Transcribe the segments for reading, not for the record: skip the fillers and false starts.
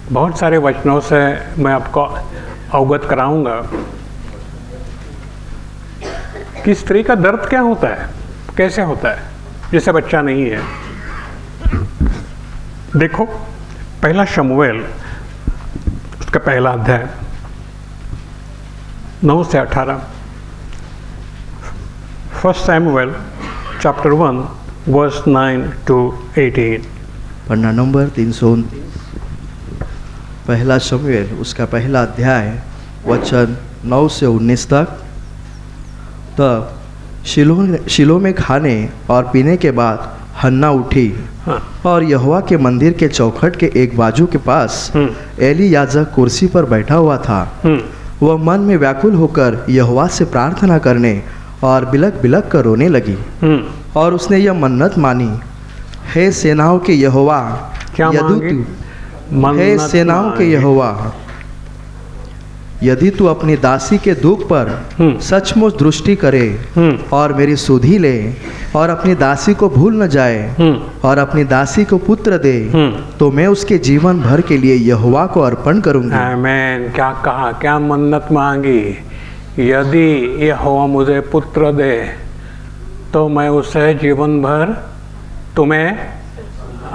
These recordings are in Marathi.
बहुत सारे वचनों से मैं आपको अवगत कराऊंगा कि स्त्री का दर्द क्या होता है, कैसे होता है जिसे बच्चा नहीं है। देखो पहला शमूएल उसका पहला अध्याय 9 से 18। फर्स्ट सैमुएल चैप्टर 1 वर्स 9 to 18। पन्ना नंबर 329, पहला शमूएल उसका पहला अध्याय वचन 9 से 19 तक। तब शिलो में खाने और पीने के बाद हन्ना उठी और यहोवा के मंदिर के चौखट के एक बाजू के पास एली याजक कुर्सी पर बैठा हुआ था। वह मन में व्याकुल होकर यहोवा से प्रार्थना करने और बिलक बिलक कर रोने लगी। और उसने यह मन्नत मानी, हे सेनाओं के यहोवा, हे सेनाओं के यहोवा, यदि तू अपनी दासी के दुख पर सचमुच दृष्टि करे और मेरी सुधि ले और अपनी दासी को भूल न जाए और अपनी दासी को पुत्र दे, तो मैं उसके जीवन भर के लिए यहोवा को अर्पण करूंगी। आमीन। क्या कहा, क्या मन्नत मांगी? यदि यहोवा मुझे पुत्र दे तो मैं उसे जीवन भर तुम्हें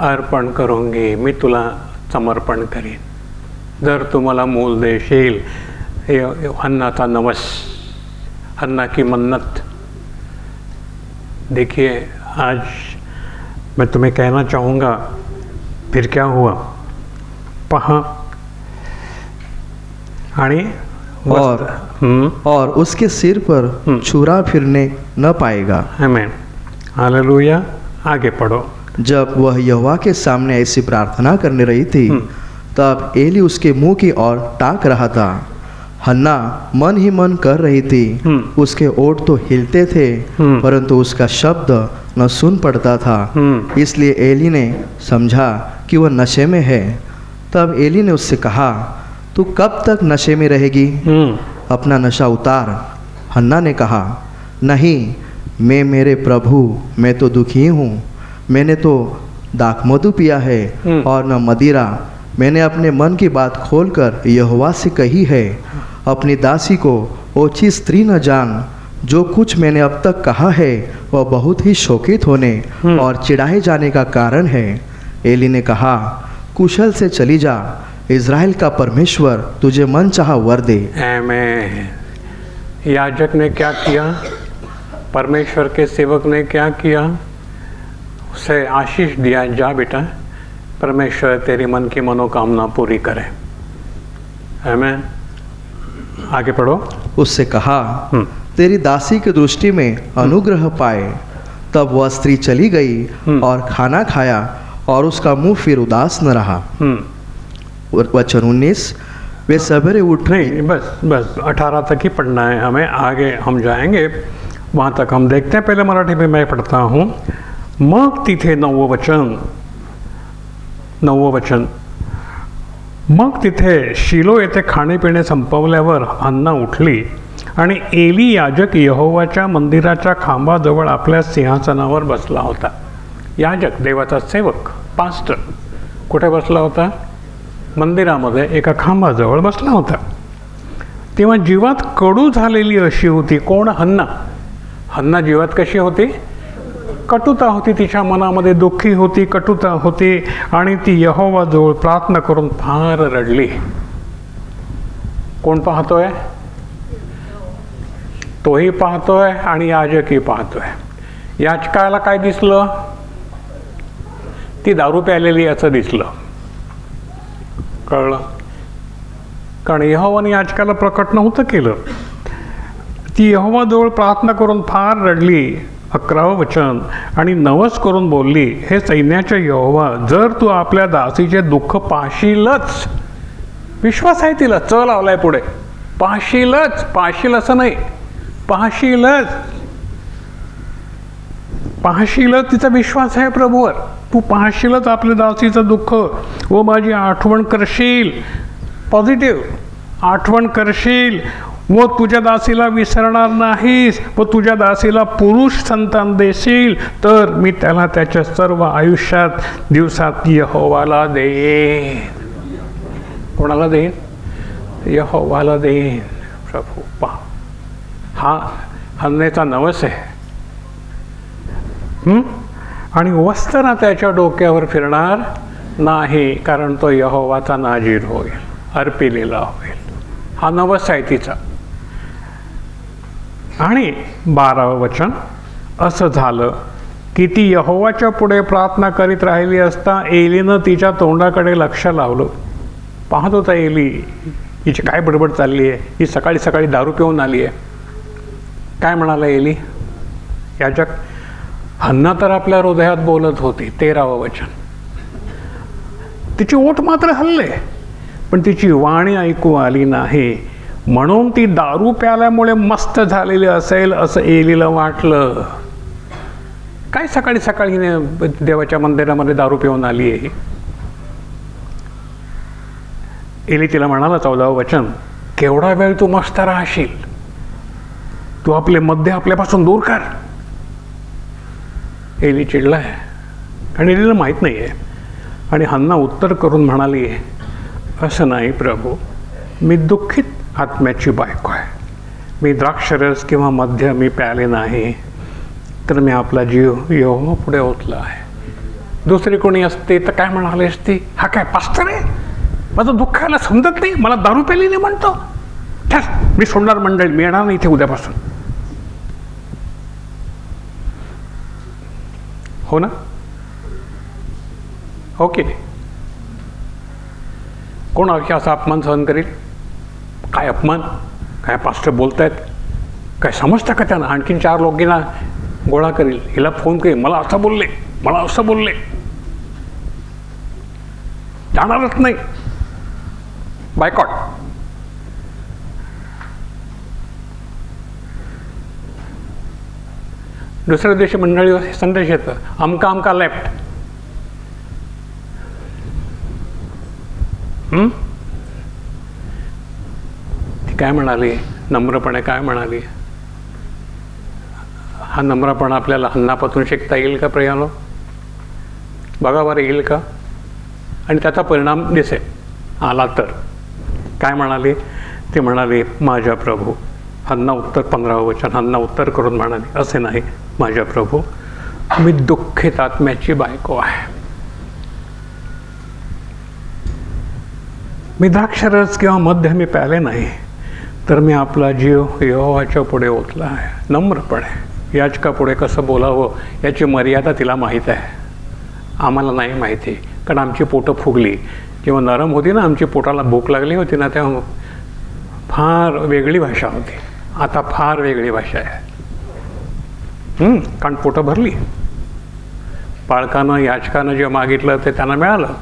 अर्पण करूंगी, मी तुला समर्पण करीन जर तू मला मूल देशील। हन्नाचा नवस, हन्ना की मन्नत। देखिए आज मैं तुम्हें कहना चाहूँगा फिर क्या हुआ। पहा आणि और उसके सिर पर छुरा फिरने न पाएगा। आमीन, हालेलुया। आगे पढ़ो। जब वह यहोवा के सामने ऐसी प्रार्थना करने रही थी तब एली उसके मुंह की ओर ताक रहा था। हन्ना मन ही मन कर रही थी, उसके ओठ तो हिलते थे परंतु उसका शब्द न सुन पड़ता था। इसलिए एली ने समझा कि वह नशे में है। तब एली ने उससे कहा, तू कब तक नशे में रहेगी? अपना नशा उतार। हन्ना ने कहा, नहीं मैं मेरे प्रभु, मैं तो दुखी हूँ। मैंने तो दाखमधु पिया है और न मदिरा। मैंने अपने मन की बात खोलकर यहोवा से कही है। अपनी दासी को ओछी स्त्री न जान। जो कुछ मैंने अब तक कहा है वह बहुत ही शोकित होने और चिढ़ाए जाने का कारण है। एली ने कहा, कुशल से चली जा, इज़राइल का परमेश्वर तुझे मन चाहा वर दे। आमीन। याजक ने क्या किया? परमेश्वर के सेवक ने क्या किया? उसे आशीष दिया, जा बेटा, परमेश्वर तेरी मन की मनोकामना पूरी करे। आमीन। आगे पढ़ो। उससे कहा, तेरी दासी की दृष्टि में अनुग्रह पाए। तब वह स्त्री चली गई और खाना खाया और उसका मुंह फिर उदास न रहा। वचन 19, वे सवेरे उठ। नहीं, बस 18 तक ही पढ़ना है हमें, आगे हम जाएंगे वहाँ तक हम देखते हैं। पहले मराठी में मैं पढ़ता हूँ। मग तिथे 9वं वचन। मग तिथे शिलो येथे खाणेपिणे संपवल्यावर हन्ना उठली आणि एली याजक यहोवाच्या मंदिराच्या खांबाजवळ आपल्या सिंहासनावर बसला होता। याजक, देवाचा सेवक, पास्टर कुठे बसला होता? मंदिरामध्ये एका खांबाजवळ बसला होता। तेव्हा जीवात कडू झालेली अशी होती। कोण? हन्ना। हन्ना जीवात कशी होती? कटुता होती, तिच्या मनामध्ये दुःखी होती, कटुता होती आणि ती यहोवाजवळ प्रार्थना करून फार रडली। कोण पाहतोय? तोही पाहतोय आणि याजकही पाहतोय। याचकाला काय दिसलं? ती दारू प्यालेली असं दिसलं। कळलं? कारण यहोवाने याचकाला प्रकट नव्हतं केलं। ती यहोवाजवळ प्रार्थना करून फार रडली। 11वं वचन, आणि नवस करून बोलली, हे सैन्याच्या यहोवा, जर तू आपल्या दासीचे दुःख पाहशीलच। विश्वास आहे तिला, च लावलाय पुढे, पाहशीलच, पाहशील असं नाही, पाहशीलच, पाहशीलच। तिचा विश्वास आहे प्रभूवर। तू पाहशीलच आपल्या दासीचं दुःख व माझी आठवण करशील। पॉझिटिव्ह आठवण करशील व तुझ्या दासीला विसरणार नाहीस व तुझ्या दासीला पुरुष संतान देशील, तर मी त्याला त्याच्या सर्व आयुष्यात दिवसात यहोवाला देईन। कोणाला देईन? यहोवाला देईन. प्रभू पहा, हा हन्नेचा नवस आहे. आणि वस्त्र त्याच्या डोक्यावर फिरणार नाही, कारण तो यहोवाचा नाजीर होईल, अर्पिलेला होईल. हा नवस आहे तिचा. आणि 12वं वचन, असं झालं की ती यहोवाच्या पुढे प्रार्थना करीत राहिली असता एलीनं तिच्या तोंडाकडे लक्ष लावलं. पाहत होता एली, हिची काय बडबड चालली आहे, ही सकाळी सकाळी दारू पिऊन आली आहे. काय म्हणाला एली? याच्या हन्ना तर आपल्या हृदयात बोलत होती. 13वं वचन, तिचे ओठ मात्र हलले, पण तिची वाणी ऐकू आली नाही, म्हणून ती दारू प्याल्यामुळे मस्त झालेली असेल असं एलीला वाटलं. काय सकाळी सकाळी देवाच्या मंदिरामध्ये दारू पिऊन आली आहे? एली तिला म्हणाला, 14वं वचन, केवढा वेळ तू मस्त राहशील? तू आपले मध्य आपल्यापासून दूर कर. एली चिडलाय आणि एलीला माहीत नाही आहे. आणि हन्ना उत्तर करून म्हणाली, असं नाही प्रभू, मी दुःखित आत्म्याची बायको आहे. मी द्राक्षरस किंवा मद्य मी प्याले नाही, तर मी आपला जीव यहोवा पुढे ओतला आहे. दुसरी कोणी असते तर काय म्हणाली असती? हा काय पास्तर आहे? माझं दुःखाला समजत नाही, मला दारू प्याली नाही म्हणतो. ठस, मी सोडणार मंडळी, मी येणार नाही इथे उद्यापासून. हो ना? हो की नाही? कोण असा अपमान सहन करील? काय अपमान? काय पास्टर बोलतायत? काय समजतं का त्यांना? आणखीन 4 लोकांना गोळा करील, हिला फोन करील, मला असं बोलले, मला असं बोलले. जाणारच नाही. बायकॉट. दुसऱ्या दिवशी मंडळी संदेश येतं, अमका अमका लेफ्ट. ती काय म्हणाली? नम्रपणे काय म्हणाली? हा नम्रपणा आपल्याला हन्नापासून शिकता येईल का प्रियानो? बघा बरं, येईल का? आणि त्याचा परिणाम दिसेल. आला तर काय म्हणाली? ती म्हणाली, माझ्या प्रभू. हन्ना उत्तर, 15वं वचन, हन्ना उत्तर करून म्हणाली, असे नाही माझ्या प्रभू, मी दुःखित आत्म्याची बायको आहे. मी द्राक्षरस किंवा मद्य मी प्याले नाही, तर मी आपला जीव यहोवाच्या पुढे ओतला आहे. नम्रपणे याचकापुढे कसं बोलावं याची मर्यादा तिला माहीत आहे. आम्हाला नाही माहिती, कारण आमची पोटं फुगली. जेव्हा नरम होती ना, आमची पोटाला भूक लागली होती ना, तेव्हा फार वेगळी भाषा होती. आता फार वेगळी भाषा आहे. कारण पोटं भरली. बाळकानं याचकानं जे मागितलं ते त्यांना मिळालं.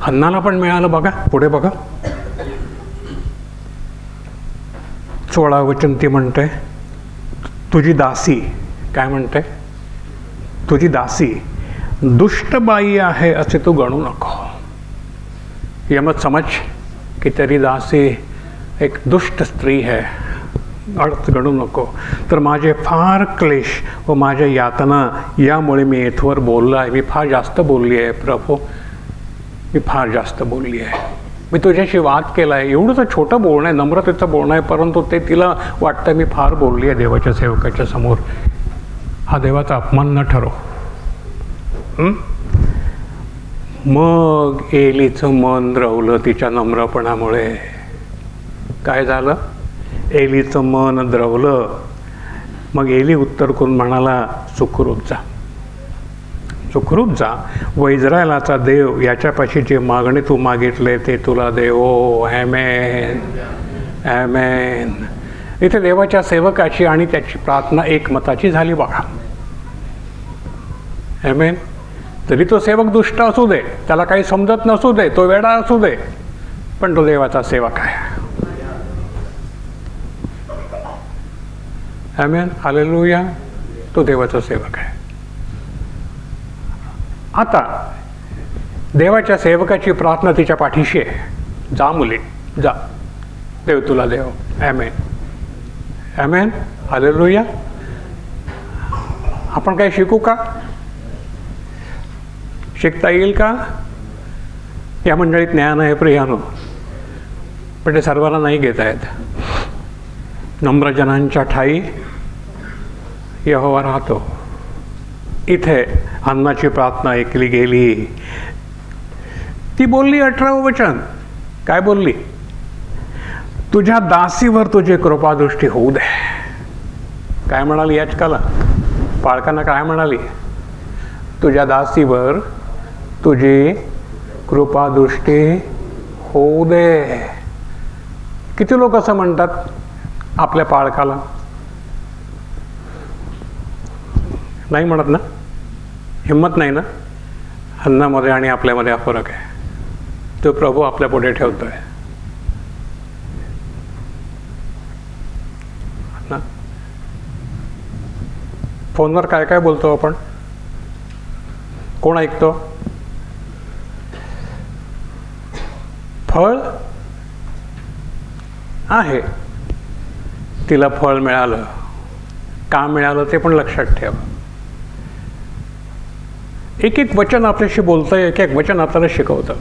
हन्नाला पण मिळालं. बघा पुढे बघा, 16वं वचन ती म्हणते, तुझी दासी. काय म्हणते? तुझी दासी दुष्ट बाई आहे असे तू गणू नको. यमत समझ की तेरी दासी एक दुष्ट स्त्री है, अर्थ गणू नको. तर माझे फार क्लेश व माझ्या यातना यामुळे मी येथवर बोललो आहे. मी फार जास्त बोलली आहे प्रभू, मी फार जास्त बोलली आहे. मी तुझ्याशी वाद केला आहे. एवढं तर छोटं बोलणं आहे, नम्रतेचं बोलणं आहे, परंतु ते तिला वाटतं मी फार बोलली आहे देवाच्या सेवकाच्या समोर. हा देवाचा अपमान न ठरव. मग एलीचं मन द्रवलं तिच्या नम्रपणामुळे. काय झालं? एलीचं मन द्रवलं. मग एली उत्तर करून म्हणाला, सुखरूप जा, सुखरूप जा. व इस्रायलाचा देव याच्यापाशी जे मागणे तू मागितले ते तुला देवो. ॲमेन, ॲमेन. इथे देवाच्या सेवकाची आणि त्याची प्रार्थना एकमताची झाली बघा. ॲमेन. तरी तो सेवक दुष्ट असू दे, त्याला काही समजत नसू दे, तो वेडा असू दे, पण तो देवाचा सेवक आहे. ॲमेन, हालेलुया. तो देवाचा सेवक आहे. आता देवाच्या सेवकाची प्रार्थना तिच्या पाठीशी आहे. जा मुली, जा, देव तुला देव. ॲमेन, ॲमेन, हालेलुया. आपण काय शिकू का? शिकता येईल का? या मंडळीत ज्ञान आहे प्रियानो, पण ते सर्वांना नाही घेता येत. नम्रजनांच्या ठाई यहोवा राहतो. इथे हन्नाची प्रार्थना ऐकली गेली. ती बोलली 18वं वचन. काय बोलली? तुझ्या दासीवर तुझी कृपादृष्टी होऊ दे. काय म्हणाली याचकाला? पाळकांना काय म्हणाली? तुझ्या दासीवर तुझी कृपादृष्टी होऊ दे. किती लोक असं म्हणतात आपल्या पाळकाला? नाही म्हणत ना? हिंमत नाही ना? हन्नामध्ये आणि आपल्यामध्ये हा फरक आहे. तो प्रभू आपल्या पुढे ठेवतोय ना. फोनवर काय काय बोलतो आपण? कोण ऐकतो? फळ आहे, तिला फळ मिळालं. का मिळालं ते पण लक्षात ठेव. एक एक वचन आपल्याशी बोलतं, एक एक वचन आपल्याला शिकवतं.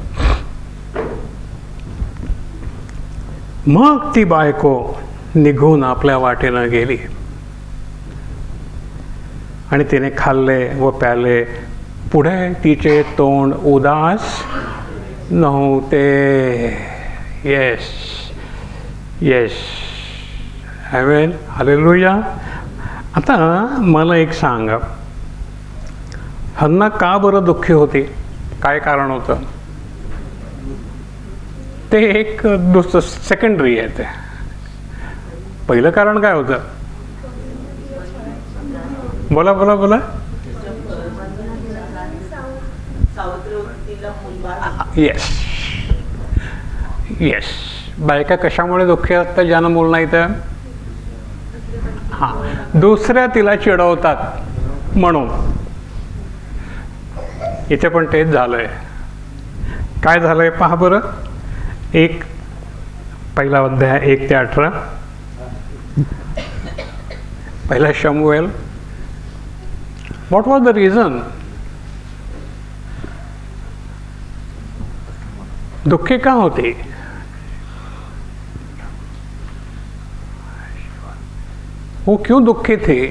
मग ती बायको निघून आपल्या वाटेनं गेली आणि तिने खाल्ले व प्याले. पुढे तिचे तोंड उदास नव्हते. येस येस, आमेन, हालेलुया. आता मला एक सांगा, हन्ना का बरं दुःखी होती? काय कारण होतं? ते एक दुसरं सेकंडरी आहे. ते पहिलं कारण काय होतं? बोला बोला बोला. येस येस, बायका कशामुळे दुःखी असतात ज्यानं मूल नाही तर? हां, दुसऱ्या तिला चिडवतात म्हणून. इथे पण तेच झालंय. काय झालंय पहा बरं. पहिला अध्याय 1 ते 18. पहिला शमूएल. What was the reason? दुःखी का होती? वो क्यों दुखी थी?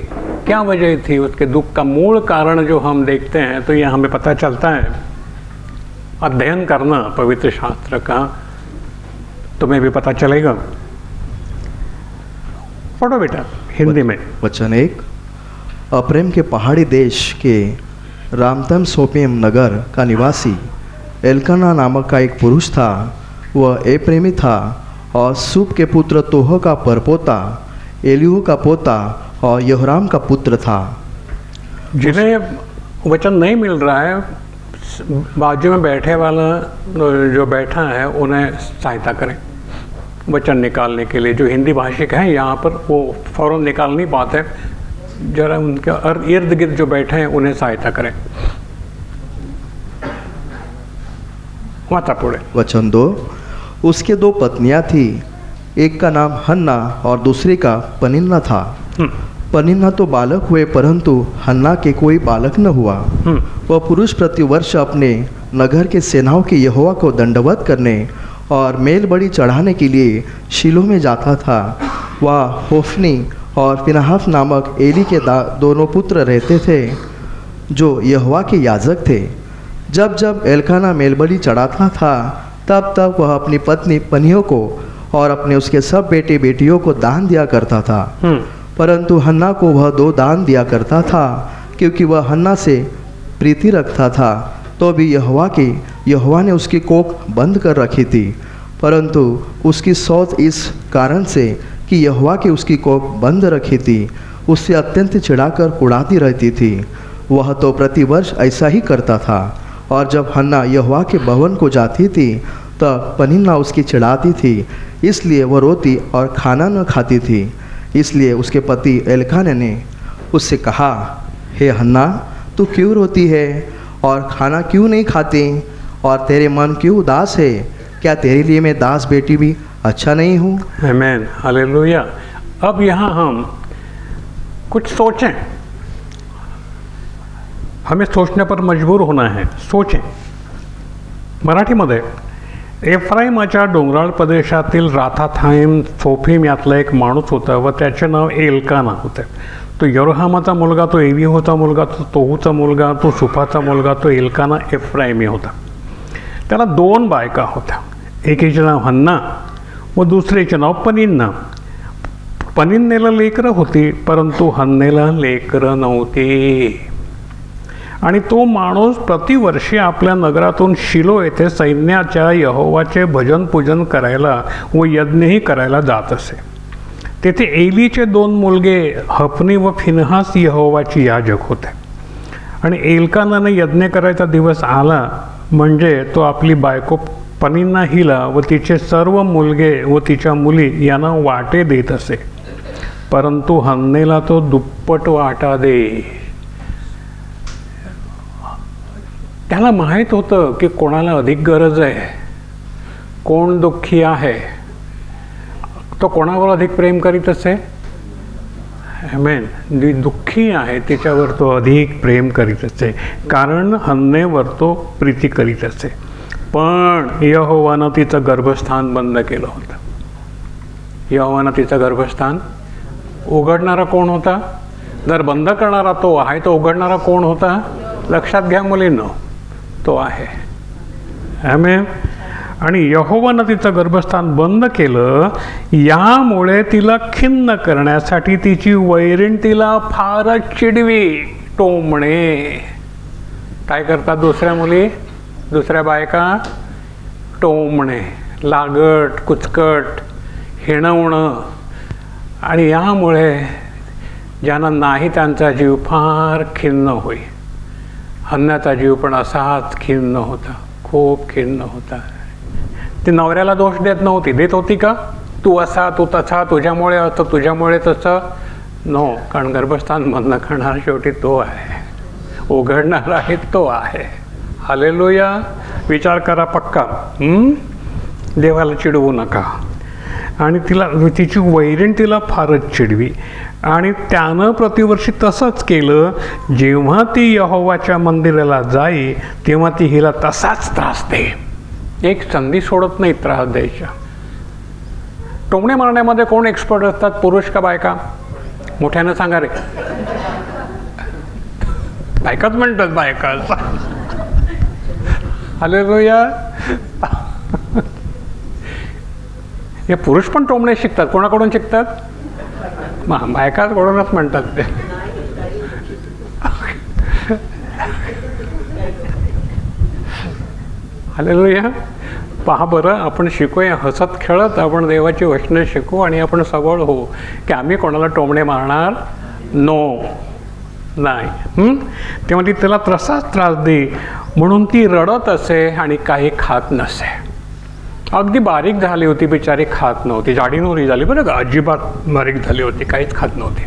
क्या वजह थी उसके दुख का? मूल कारण जो हम देखते हैं तो ये हमें पता चलता है. अध्ययन करना पवित्र शास्त्र का, तुम्हें भी पता चलेगा. पढ़ो बेटा हिंदी में. वचन 1. अप्रेम के पहाड़ी देश के रामतम सोपेम नगर का निवासी एल्काना नामक का एक पुरुष था. वह एप्रेमी था और सूप के पुत्र तोह का परपोता, एलिहू का पोता और यहोराम का पुत्र था. जिन्हें वचन नहीं मिल रहा है, बाजू में बैठे वाला जो बैठा है उन्हें सहायता करें वचन निकालने के लिए. जो हिंदी भाषिक हैं यहाँ पर वो फ़ौरन निकाल नहीं पाते. जरा उनके इर्द गिर्द जो बैठे हैं उन्हें सहायता करें. माता पुढे. वचन 2. उसके 2 पत्नियां थी. एक का नाम हन्ना और दूसरी का पनिन्ना था. पनिन्ना तो बालक हुए परंतु हन्ना के कोई बालक न हुआ. वह पुरुष प्रतिवर्ष अपने नगर के सेनाओं के यहोवा को दंडवत करने और मेल बलि चढ़ाने के लिए शीलो में जाता था. वह होफनी और फिनहास नामक एली के दोनों पुत्र रहते थे जो यहोवा के याजक थे. जब जब एल्काना मेलबलि चढ़ाता था तब तब वह अपनी पत्नी पनियों को और अपने उसके सब बेटे बेटियों को दान दिया करता था. परंतु हन्ना को वह 2 दान दिया करता था क्योंकि वह हन्ना से प्रीति रखता था. तो भी यहोवा ने उसकी कोख बंद कर रखी थी. परंतु उसकी सोच इस कारण से कि यहोवा की उसकी कोख बंद रखी थी उससे अत्यंत चिढ़ाकर कुढ़ाती रहती थी. वह तो प्रतिवर्ष ऐसा ही करता था. और जब हन्ना यहोवा के भवन को जाती थी तब पनिन्ना उसकी चिढ़ाती थी, इसलिए वह रोती और खाना न खाती थी. इसलिए उसके पति एल्काना ने उससे कहा, हे हन्ना, तू क्यों रोती है और खाना क्यों नहीं खाती और तेरे मन क्यों उदास है? क्या तेरे लिए मैं दास बेटी भी अच्छा नहीं हूँ? आमीन, हालेलुया. अब यहाँ हम कुछ सोचें. हमें सोचने पर मजबूर होना है. सोचें. मराठीमध्ये एफ्राईमाच्या डोंगराळ प्रदेशातील राथाथाईम सोफीम यातला एक माणूस होता व त्याचे नाव एल्काना होते. तो यरोहामाचा मुलगा, तो एलिहूचा मुलगा, तो तोहूचा मुलगा, तो सुफाचा मुलगा, तो एल्काना एफ्राईमी होता. त्याला 2 बायका होत्या. एकीचे नाव हन्ना व दुसरीचे नाव पनिन्ना. पनिन्नेला लेकरं होती, परंतु हन्नेला लेकरं नव्हती. आणि तो माणूस प्रतिवर्षी आपल्या नगरातून शिलो येथे सैन्याच्या यहोवाचे भजन पूजन करायला व यज्ञही करायला जात असे. तेथे एलीचे 2 मुलगे हफनी व फिनहास यहोवाची याजक होते. आणि एल्कानाने यज्ञ करायचा दिवस आला म्हणजे तो आपली बायको पनिन्ना हिला व तिचे सर्व मुलगे व तिच्या मुली यांना वाटे देत असे, परंतु हन्नेला तो दुप्पट वाटा दे. त्याला माहीत होतं की कोणाला अधिक गरज आहे, कोण दुःखी आहे, तो कोणावर अधिक प्रेम करीत असे. आमेन. जी दुःखी आहे तिच्यावर तो अधिक प्रेम करीत असे, कारण हन्नेवर तो प्रीती करीत असे. पण यहोवानं तिचं गर्भस्थान बंद केलं होतं. यहोवानं तिचं गर्भस्थान उघडणारा कोण होता? जर बंद करणारा तो आहे, तो उघडणारा कोण होता? लक्षात घ्या मुलींनो, तो आहे. आमेन. आणि यहोवानं तिचं गर्भस्थान बंद केलं. यामुळे तिला खिन्न करण्यासाठी तिची वैरीण तिला फारच चिडवी, टोमणे. काय करतात दुसऱ्या मुली, दुसऱ्या बायका? टोमणे, लागट, कुचकट, हिणवणं. आणि यामुळे ज्यांना नाही त्यांचा जीव फार खिन्न होई. हन्नाचा जीव पण असाच खिन्न होता, खूप खिन्न होता. ती नवऱ्याला दोष देत नव्हती. देत होती का? तू असा, तू तसा, तुझ्यामुळे असं, तुझ्यामुळे तसं. नो, कारण गर्भस्थान बंद करणारा शेवटी तो आहे, उघडणारा आहे तो आहे. हालेलुया. विचार करा पक्का. देवाला चिडवू नका. आणि तिची वैरीण तिला फारच चिडवी. आणि त्यानं प्रतिवर्षी तसंच केलं. जेव्हा ती यहोवाच्या मंदिराला जाई तेव्हा ती हिला तसाच त्रास दे. एक संधी सोडत नाही त्रास द्यायच्या. टोमणे मारण्यामध्ये कोण एक्सपर्ट असतात, पुरुष का बायका? मोठ्यानं सांगा रे. बायकाच म्हणतात, बायका. हालेलुया. हे पुरुष पण टोमणे शिकतात. कोणाकडून शिकतात? बायकाकडूनच म्हणतात ते. हालेलुया. पहा बरं, आपण शिकूया, हसत खेळत आपण देवाची वचनं शिकू आणि आपण सबळ होऊ की आम्ही कोणाला टोमणे मारणार नाही. तेव्हा ती त्याला तसाच त्रास दे म्हणून ती रडत असे आणि काही खात नसे. अगदी बारीक झाली होती बिचारी, खात नव्हती. जाडी नवरी झाली बरं का, अजिबात बारीक झाली होती, काहीच खात नव्हती.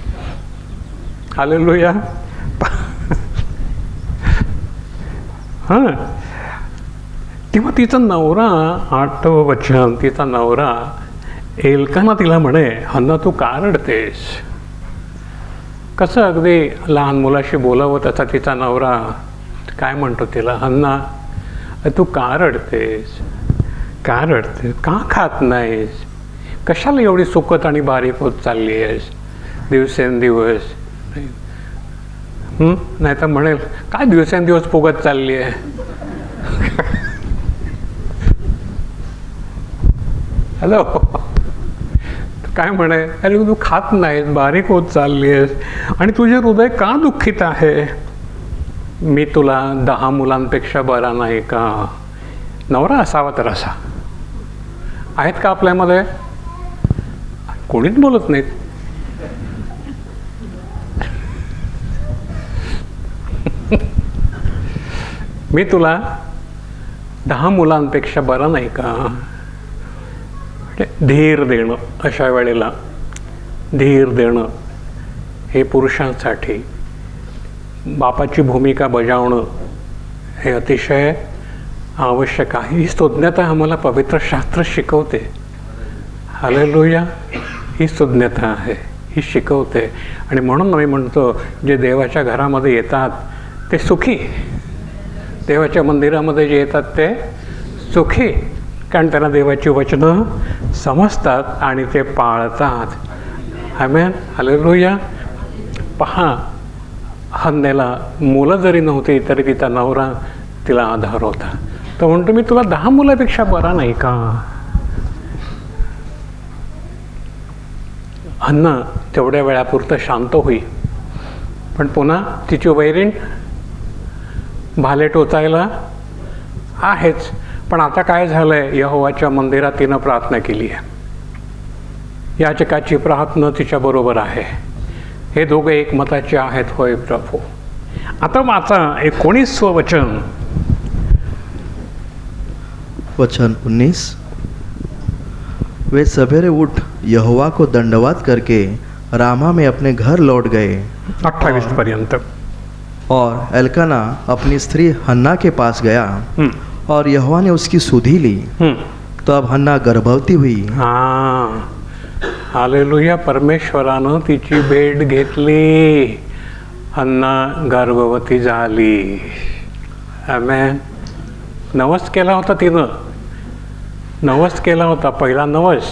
हालेलुया. हां. तेव्हा तिचा नवरा, 8वं वचन, तिचा नवरा एल्काना तिला म्हणे, हन्ना तू का रडतेस? कसं अगदी लहान मुलाशी बोलावं तसा तिचा नवरा काय म्हणतो तिला, हन्ना तू का रडतेस? का रडतेस? का खात नाहीस? कशाला एवढी सुकत आणि बारीक होत चालली आहेस दिवसेंदिवस? नाही तर म्हणेल काय दिवसेंदिवस फुगत चालली आहे. हॅलो. काय म्हणे, अरे तू खात नाहीस, बारीक होत चालली आहेस आणि तुझे हृदय का दुःखित आहे? मी तुला 10 मुलांपेक्षा बरा नाही का? नवरा असावा तर असा. आहेत का आपल्यामध्ये? कोणीच बोलत नाहीत. मी तुला 10 मुलांपेक्षा बरा नाही का? धीर देणं, अशा वेळेला धीर देणं हे पुरुषांसाठी बापाची भूमिका बजावणं हे अतिशय आवश्यक आहे. ही सुज्ञता आम्हाला पवित्र शास्त्र शिकवते. हालेलुया. ही सुज्ञता आहे, ही शिकवते. आणि म्हणून मी म्हणतो, जे देवाच्या घरामध्ये येतात ते सुखी, देवाच्या मंदिरामध्ये जे येतात ते सुखी, कारण त्यांना देवाची वचनं समजतात आणि ते पाळतात. आमेन, हालेलुया. पहा, हन्नेला मुलं जरी नव्हती तरी तिचा नवरा तिला आधार होता. तो म्हणतो मी तुला 10 मुलापेक्षा बरा नाही का? हन्ना तेवढ्या वेळापुरतं शांत होई, पण पुन्हा तिची वैरीण भाले टोचायला आहेच. पण आता काय झालं आहे, यहोवाच्या मंदिरात तिनं प्रार्थना केली आहे. याचकाची प्रार्थना तिच्याबरोबर आहे. हे दोघे एकमताचे आहेत. होय प्रभू. आता वाचा 19 वचन. वचन 19, वे सवेरे उठ यहोवा को दंडवत करके रामा में अपने घर लौट गए 28 पर्यंत. और एल्काना अपनी स्त्री हन्ना के पास गया और यहोवा ने उसकी सुधि ली. तब हन्ना गर्भवती हुई. हां, हालेलुया. परमेश्वरानं तिची भेट घेतली. हन्ना गर्भवती झाली. आमेन. नवस केला होता तिनं, नवस केला होता. पहिला नवस,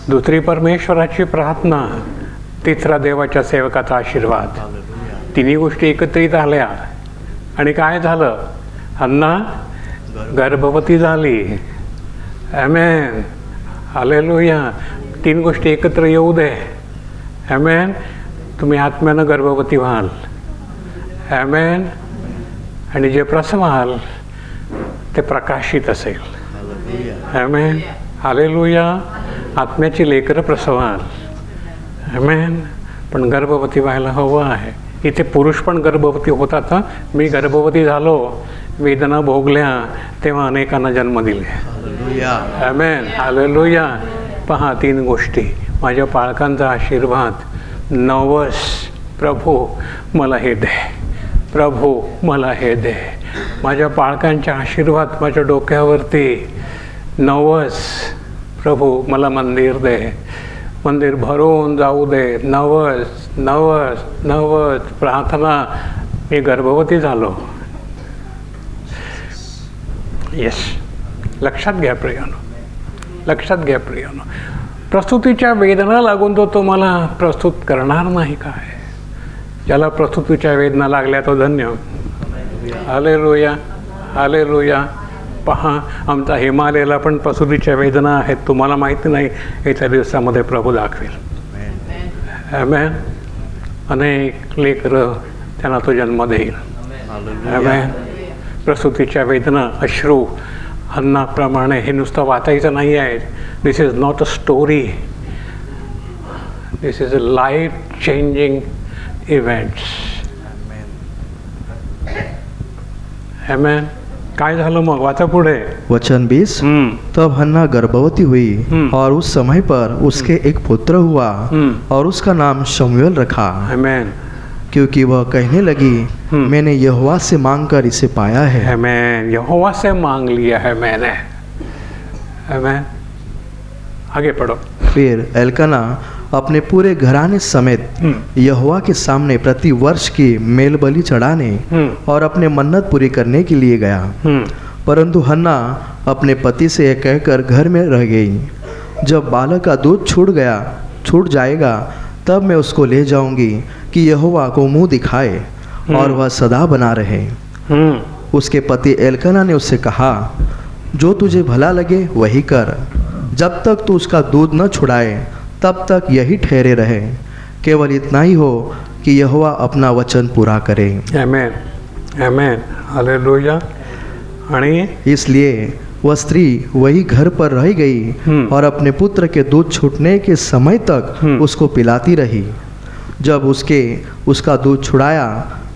दुसरी परमेश्वराची प्रार्थना, तिसरा देवाच्या सेवकाचा आशीर्वाद. तिन्ही गोष्टी एकत्रित आल्या आणि काय झालं? हन्ना गर्भवती झाली. आमेन, हालेलुया. 3 गोष्टी एकत्र येऊ दे. आमेन. तुम्ही आत्म्यानं गर्भवती व्हाल. आमेन. आणि जे प्रसवाल ते प्रकाशित असेल. आमेन, हालेलुया. आत्म्याची लेकरं प्रसवाल. आमेन. पण गर्भवती व्हायला हवं आहे. इथे पुरुष पण गर्भवती होतात. मी गर्भवती झालो, वेदना भोगल्या, तेव्हा अनेकांना जन्म दिले. आमेन, हालेलुया. पहा, 3 गोष्टी. माझ्या पालकांचा आशीर्वाद, नवस, प्रभू मला हे दे, प्रभू मला हे दे. माझ्या पालकांचा आशीर्वाद माझ्या डोक्यावरती, नवस, प्रभू मला मंदिर दे, मंदिर भरून जाऊ दे. नवस, नवस, नवस, प्रार्थना. मी गर्भवती झालो. येस, लक्षात घ्या प्रियानो, लक्षात घ्या प्रियानो. प्रसूतीच्या वेदना लागून तो तुम्हाला प्रस्तुत करणार नाही काय? ज्याला प्रसूतीच्या वेदना लागल्या तो धन्य. Hallelujah, hallelujah. पहा, आमचा हिमालयाला पण प्रसूतीच्या वेदना आहेत. तुम्हाला माहिती नाही, येत्या दिवसामध्ये प्रभू दाखवेल. आमेन. अनेक लेकरं त्यांना तो जन्म देईल. आमेन. प्रसूतीच्या वेदना, अश्रू, हन्नाप्रमाणे हे नुसतं वाचायचं नाही आहे. This is not a story, this is a life changing events. Amen. काय झालं मग? वाचा पुढे. वचन 20, तब हन्ना गर्भवती हुई और उस समय पर उसके एक पुत्र हुआ और उसका नाम शमूएल रखा. आमेन. क्योंकि वह कहने लगी, मैंने यहोवा से मांगकर इसे पाया है. आमेन. यहोवा से मांग लिया है मैंने. आमेन. आगे पढ़ो. फिर एल्काना अपने पूरे घराने समेत यहोवा के सामने प्रति वर्ष की मेल बलि चढ़ाने और अपने मन्नत पूरी करने के लिए गया. परंतु हन्ना अपने पति से यह कहकर घर में रह गई, जब बालक का दूध छूट जाएगा तब मैं उसको ले जाऊंगी कि यहोवा को मुंह दिखाए और वह सदा बना रहे. उसके पति एल्काना ने उससे कहा, जो तुझे भला लगे वही कर, जब तक तू उसका दूध न छुड़ाए तब तक यही ठहरे रहे. केवल इतना ही हो कि यहोवा अपना वचन पूरा करे. आमेन, आमेन, हालेलुया. आणि इसलिए वह स्त्री वही घर पर रह गई और अपने पुत्र के दूध छूटने के समय तक उसको पिलाती रही. जब उसका दूध छुड़ाया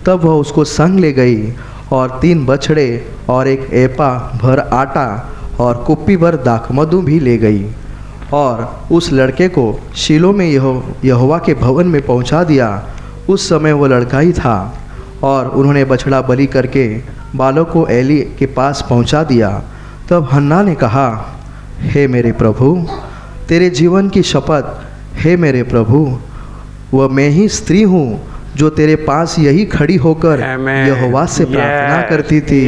तब वह उसको संग ले गई और 3 बछड़े और 1 एपा भर आटा और कुप्पी भर दाखमधु भी ले गई और उस लड़के को शीलो में यहोवा के भवन में पहुंचा दिया. उस समय वो लड़का ही था और उन्होंने बछड़ा बलि करके बालक को एली के पास पहुंचा दिया. तब हन्ना ने कहा, हे मेरे प्रभु, तेरे जीवन की शपथ, हे मेरे प्रभु, वह मैं ही स्त्री हूँ जो तेरे पास यही खड़ी होकर यहोवा से प्रार्थना करती थी.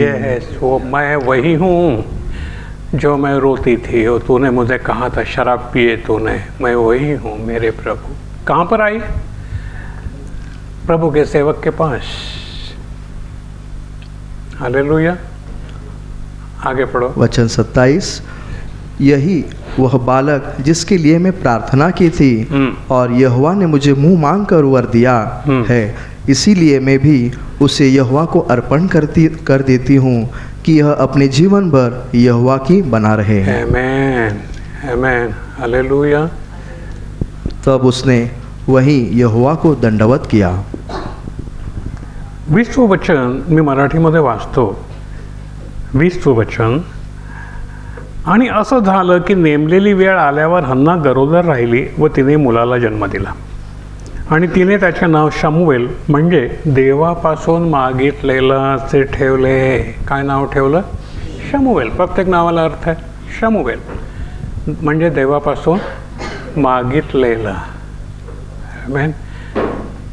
वो मैं वही हूँ जो मैं रोती थी और तूने मुझे कहा था शराब पिए तूने, मैं वही हूँ मेरे प्रभु। कहाँ पर आई? प्रभु के सेवक के पास। हालेलुया। आगे पढ़ो। वचन 27, यही वह बालक जिसके लिए मैं प्रार्थना की थी और यहोवा ने मुझे मुंह मांग कर वर दिया है, इसीलिए मैं भी उसे यहोवा को अर्पण कर देती हूँ कि यह अपने जीवन भर यहोवा की बना रहे। आमेन, आमेन, हालेलुया। तब उसने वही यहोवा को दंडवत किया। 20 वचन मी मराठीमध्ये वाचतो। 20 वचन, आणि असं झालं की नेमलेली वेळ आल्यावर हन्ना गरोदर राहिली व तिने मुलाला जन्म दिला आणि तिने त्याचे नाव शमूएल म्हणजे देवापासून मागितलेलं असे ठेवले। काय नाव ठेवलं? शमूएल। प्रत्येक नावाला अर्थ आहे शमूएल म्हणजे देवापासून मागितलेलं। आमेन।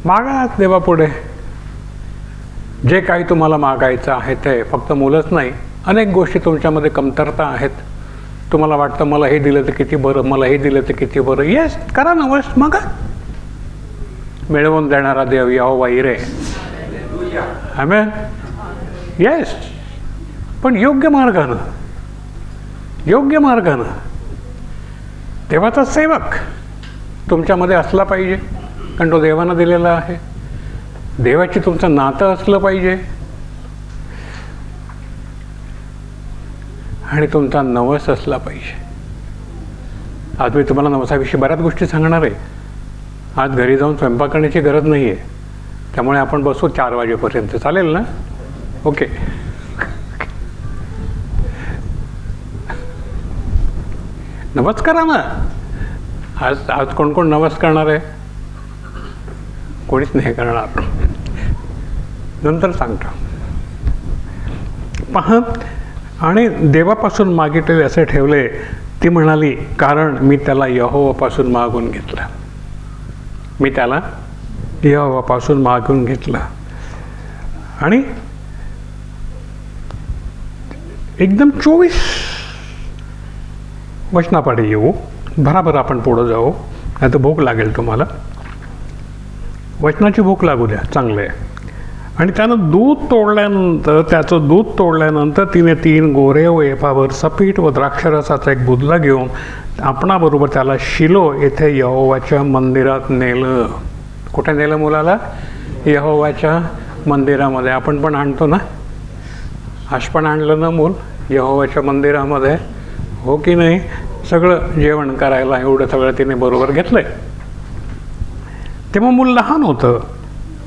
मागा देवापुढे जे काही तुम्हाला मागायचं आहे ते, फक्त मुलंच नाही, अनेक गोष्टी तुमच्यामध्ये कमतरता आहेत। तुम्हाला वाटतं मला हे दिलं तर किती बरं, मला हे दिलं तर किती बरं। येस, करा ना, वस मागा। मिळवून देणारा देव यहोवा इरे। आमेन। येस, पण योग्य मार्गानं, योग्य मार्गानं। देवाचा सेवक तुमच्यामध्ये असला पाहिजे, कारण तो देवानं दिलेला आहे। देवाची तुमचं नातं असलं पाहिजे आणि तुमचा नवस असला पाहिजे। आज मी तुम्हाला नवसाविषयी बऱ्याच गोष्टी सांगणार आहे। आज घरी जाऊन स्वयंपाक करण्याची गरज नाही आहे, त्यामुळे आपण बसू 4 वाजेपर्यंत, चालेल ना? ओके। नवस करा ना। आज कोण कोण नवस करणार आहे? कोणीच नाही करणार, नंतर सांगतो। पहा, आणि देवापासून मागितलेले असे ठेवले। ती म्हणाली, कारण मी त्याला यहोवापासून मागून घेतलं, मी त्याला यहोवापासून मागून घेतलं। आणि एकदम 24 वचनापाठी येऊ, भराभर आपण पुढं जाऊ, नाही तर भूक लागेल तुम्हाला। वचनाची भूक लागू द्या, चांगलं आहे। आणि त्यानं त्याचं दूध तोडल्यानंतर तिने 3 गोरे व एफाभर सपीठ व द्राक्षरसाचा एक बुधला घेऊन आपणाबरोबर त्याला शिलो येथे यहोवाच्या मंदिरात नेलं। कुठे नेलं मुलाला? यहोवाच्या मंदिरामध्ये। आपण पण आणतो ना, आज पण आणलं ना मूल यहोवाच्या मंदिरामध्ये, हो की नाही? सगळं जेवण करायला एवढं सगळं तिने बरोबर घेतलंय। तेव्हा मूल लहान होतं।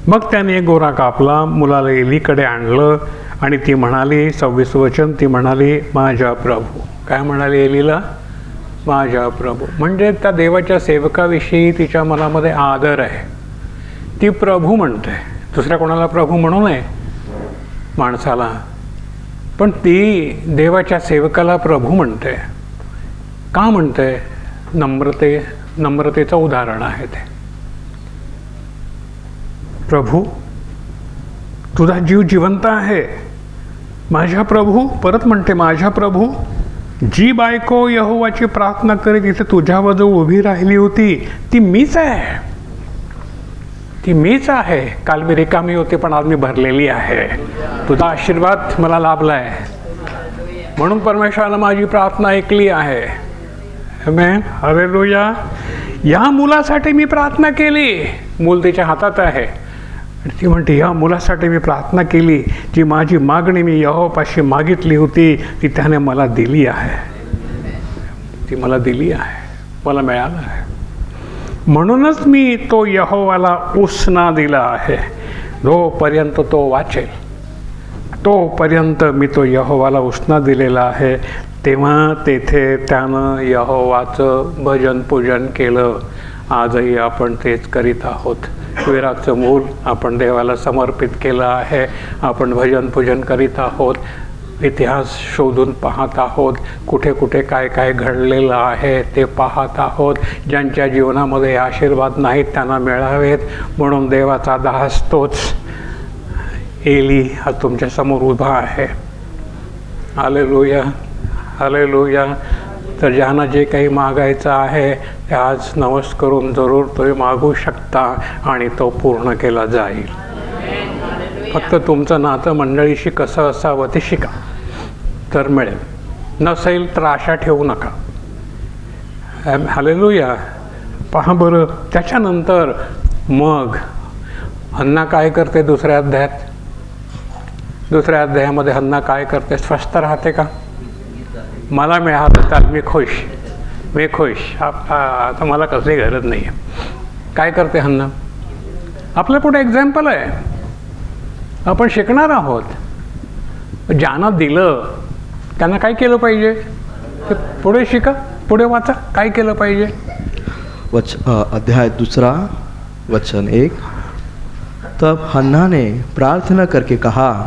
मग त्याने एक गोरा कापला, मुलाला एलीकडे आणलं आणि ती म्हणाली, 26 वचन, ती म्हणाली, माझ्या प्रभू। काय म्हणाली एलीला? माझ्या प्रभू। म्हणजे त्या देवाच्या सेवकाविषयी तिच्या मनामध्ये आदर आहे। ती प्रभू म्हणते, दुसऱ्या कोणाला प्रभू म्हणू नये माणसाला, पण ती देवाच्या सेवकाला प्रभू म्हणते। का म्हणते? नम्रतेचं उदाहरण आहे ते। प्रभू, तुझा जीव जिवंत आहे। माझ्या प्रभू, परत म्हणते माझ्या प्रभू। जी बायको यहोवाची प्रार्थना करीत इथे तुझ्याजवळ उभी राहिली होती, ती मीच आहे, ती मीच आहे। काल मी रिकामी होती, पण आज मी भरलेली आहे। तुझा आशीर्वाद मला लाभलाय, म्हणून परमेश्वरानं माझी प्रार्थना ऐकली आहे। आमेन, हालेलुया। या मुलासाठी मी प्रार्थना केली। मूल तिच्या हातात आहे। ती म्हणते, या मुलासाठी मी प्रार्थना केली, जी माझी मागणी मी यहोवापाशी मागितली होती, ती त्याने मला दिली आहे, ती मला दिली आहे, मला मिळालं आहे। म्हणूनच मी तो यहोवाला उसना दिला आहे। जोपर्यंत तो वाचेल तोपर्यंत मी तो यहोवाला उसना दिलेला आहे। तेव्हा तेथे त्यानं यहोवाचं भजन पूजन केलं। आजही आपण तेच करीत आहोत। विराचं मूल आपण देवाला समर्पित केलं आहे। आपण भजन पूजन करीत आहोत, इतिहास शोधून पाहत आहोत, कुठे कुठे काय काय घडलेलं आहे ते पाहत आहोत। ज्यांच्या जीवनामध्ये आशीर्वाद नाहीत त्यांना मिळावेत म्हणून देवाचा दास तोच एली हा तुमच्या समोर उभा आहे। Hallelujah, hallelujah. तर ज्यांना जे काही मागायचं आहे ते आज नवस करून जरूर तुम्ही मागू शकता आणि तो पूर्ण केला जाईल. फक्त तुमचं नातं मंडळीशी कसं असावं ते शिका, तर मिळेल. नसेल तर आशा ठेवू नका. हालेलुया. पहा बरं, त्याच्यानंतर मग हन्ना काय करते दुसऱ्या अध्यायामध्ये हन्ना काय करते? स्वस्थ राहते का? मला मिळालं तर मी खुश. आता मला कसली गरज नाही आहे. काय करते हन्ना? आपल्या पुढे एक्झाम्पल आहे, आपण शिकणार आहोत. ज्यांना दिलं त्यांना काय केलं पाहिजे ते पुढे शिका, पुढे वाचा. काय केलं पाहिजे? अध्याय 2 वचन 1. तब हन्ना ने प्रार्थना करके कहा,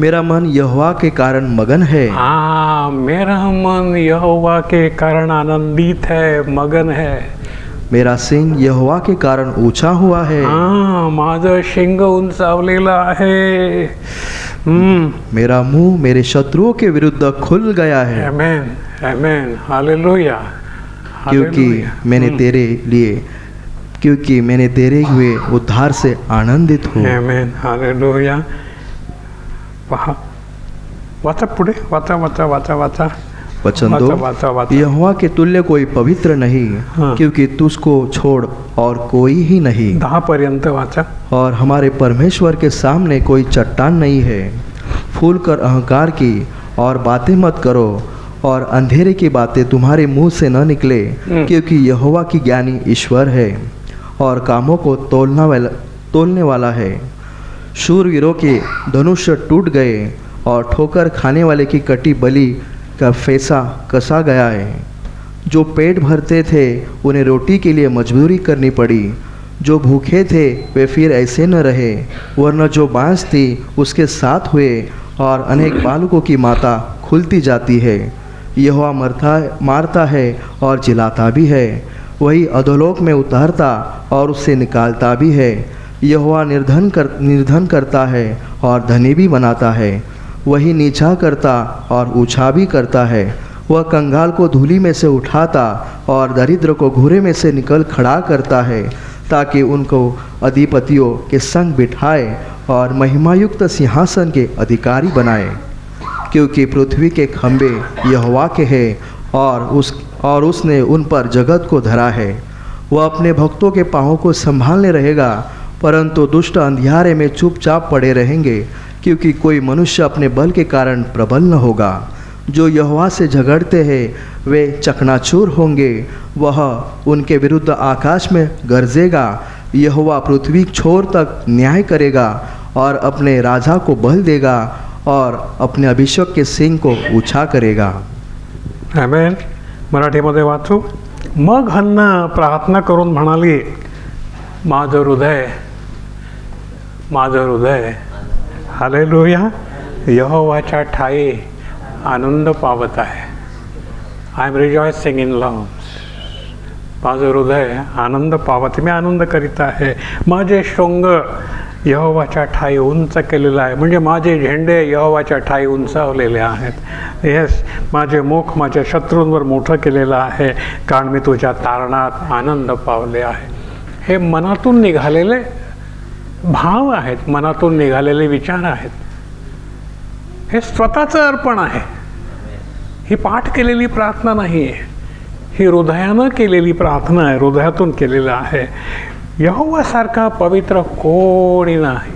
मेरा मन यहोवा के कारण मगन है. मेरा मन यहोवा के कारण आनंदित है, मगन है. मेरा सिंग यहोवा के कारण ऊंचा हुआ है. माझं शिंग उंचावलेलं आहे. मेरा मुंह मेरे शत्रुओं के विरुद्ध खुल गया है. आमेन, आमेन, हालेलुया. क्योंकि मैंने तेरे हुए उद्धार से आनंदित हूँ. आमेन, हालेलुया. पहा, वाचा पुढे, वाचा. वचन 2. यहोवा के तुल्य कोई पवित्र नहीं, क्योंकि तुझको छोड़ और कोई ही नहीं. 10 पर्यंत वाचा. और हमारे परमेश्वर के सामने कोई चट्टान नहीं है. फूल कर अहंकार की और बातें मत करो, और अंधेरे की बातें तुम्हारे मुंह से न निकले, क्योंकि यहोवा की ज्ञानी ईश्वर है और कामों को तोलने वाला है. शूरवीरों के धनुष टूट गए और ठोकर खाने वाले की कटी बलि का फैसा कसा गया है. जो पेट भरते थे उन्हें रोटी के लिए मजदूरी करनी पड़ी. जो भूखे थे वे फिर ऐसे न रहे, वरना जो बांस थी उसके साथ हुए, और अनेक बालकों की माता खुलती जाती है. यहोवा मारता है और जिलाता भी है. वही अधोलोक में उतारता और उससे निकालता भी है. यहोवा निर्धन करता है और धनी भी बनाता है. वही नीचा करता और ऊंचा भी करता है. वह कंगाल को धूलि में से उठाता और दरिद्र को घूरे में से निकल खड़ा करता है, ताकि उनको अधिपतियों के संग बिठाए और महिमायुक्त सिंहासन के अधिकारी बनाए. क्योंकि पृथ्वी के खंभे यहोवा के हैं, और उसने उन पर जगत को धरा है. वह अपने भक्तों के पाँवों को संभालने रहेगा, परंतु दुष्ट अंधियारे में चुपचाप पड़े रहेंगे, क्योंकि कोई मनुष्य अपने बल के कारण प्रबल न होगा. जो यहोवा से झगड़ते हैं वे चकनाचूर होंगे. वह उनके विरुद्ध आकाश में गरजेगा. यहोवा पृथ्वी छोर तक न्याय करेगा और अपने राजा को बल देगा और अपने अभिषेक के सिंह को ऊंचा करेगा. आमेन. मराठीमध्ये वाचू. मग हन्ना प्रार्थना करून म्हणाली, माझं हृदय हालेलुया यहोवाच्या ठाई आनंद पावत आहे. I am rejoicing in love. माझं हृदय आनंद पावत, मी आनंद करीत आहे. माझे शृंग यहोवाच्या ठाई उंच केलेलं आहे. म्हणजे माझे झेंडे यहोवाच्या ठाई उंचावलेले आहेत. येस, माझे मुख माझ्या शत्रूंवर मोठं केलेलं आहे, कारण मी तुझ्या तारणात आनंद पावले आहे. हे मनातून निघालेले भाव आहेत, मनातून निघालेले विचार आहेत. हे स्वतःचं अर्पण आहे. ही पाठ केलेली प्रार्थना नाही आहे, ही हृदयानं केलेली प्रार्थना आहे, हृदयातून केलेलं आहे. यहोवासारखा पवित्र कोणी नाही.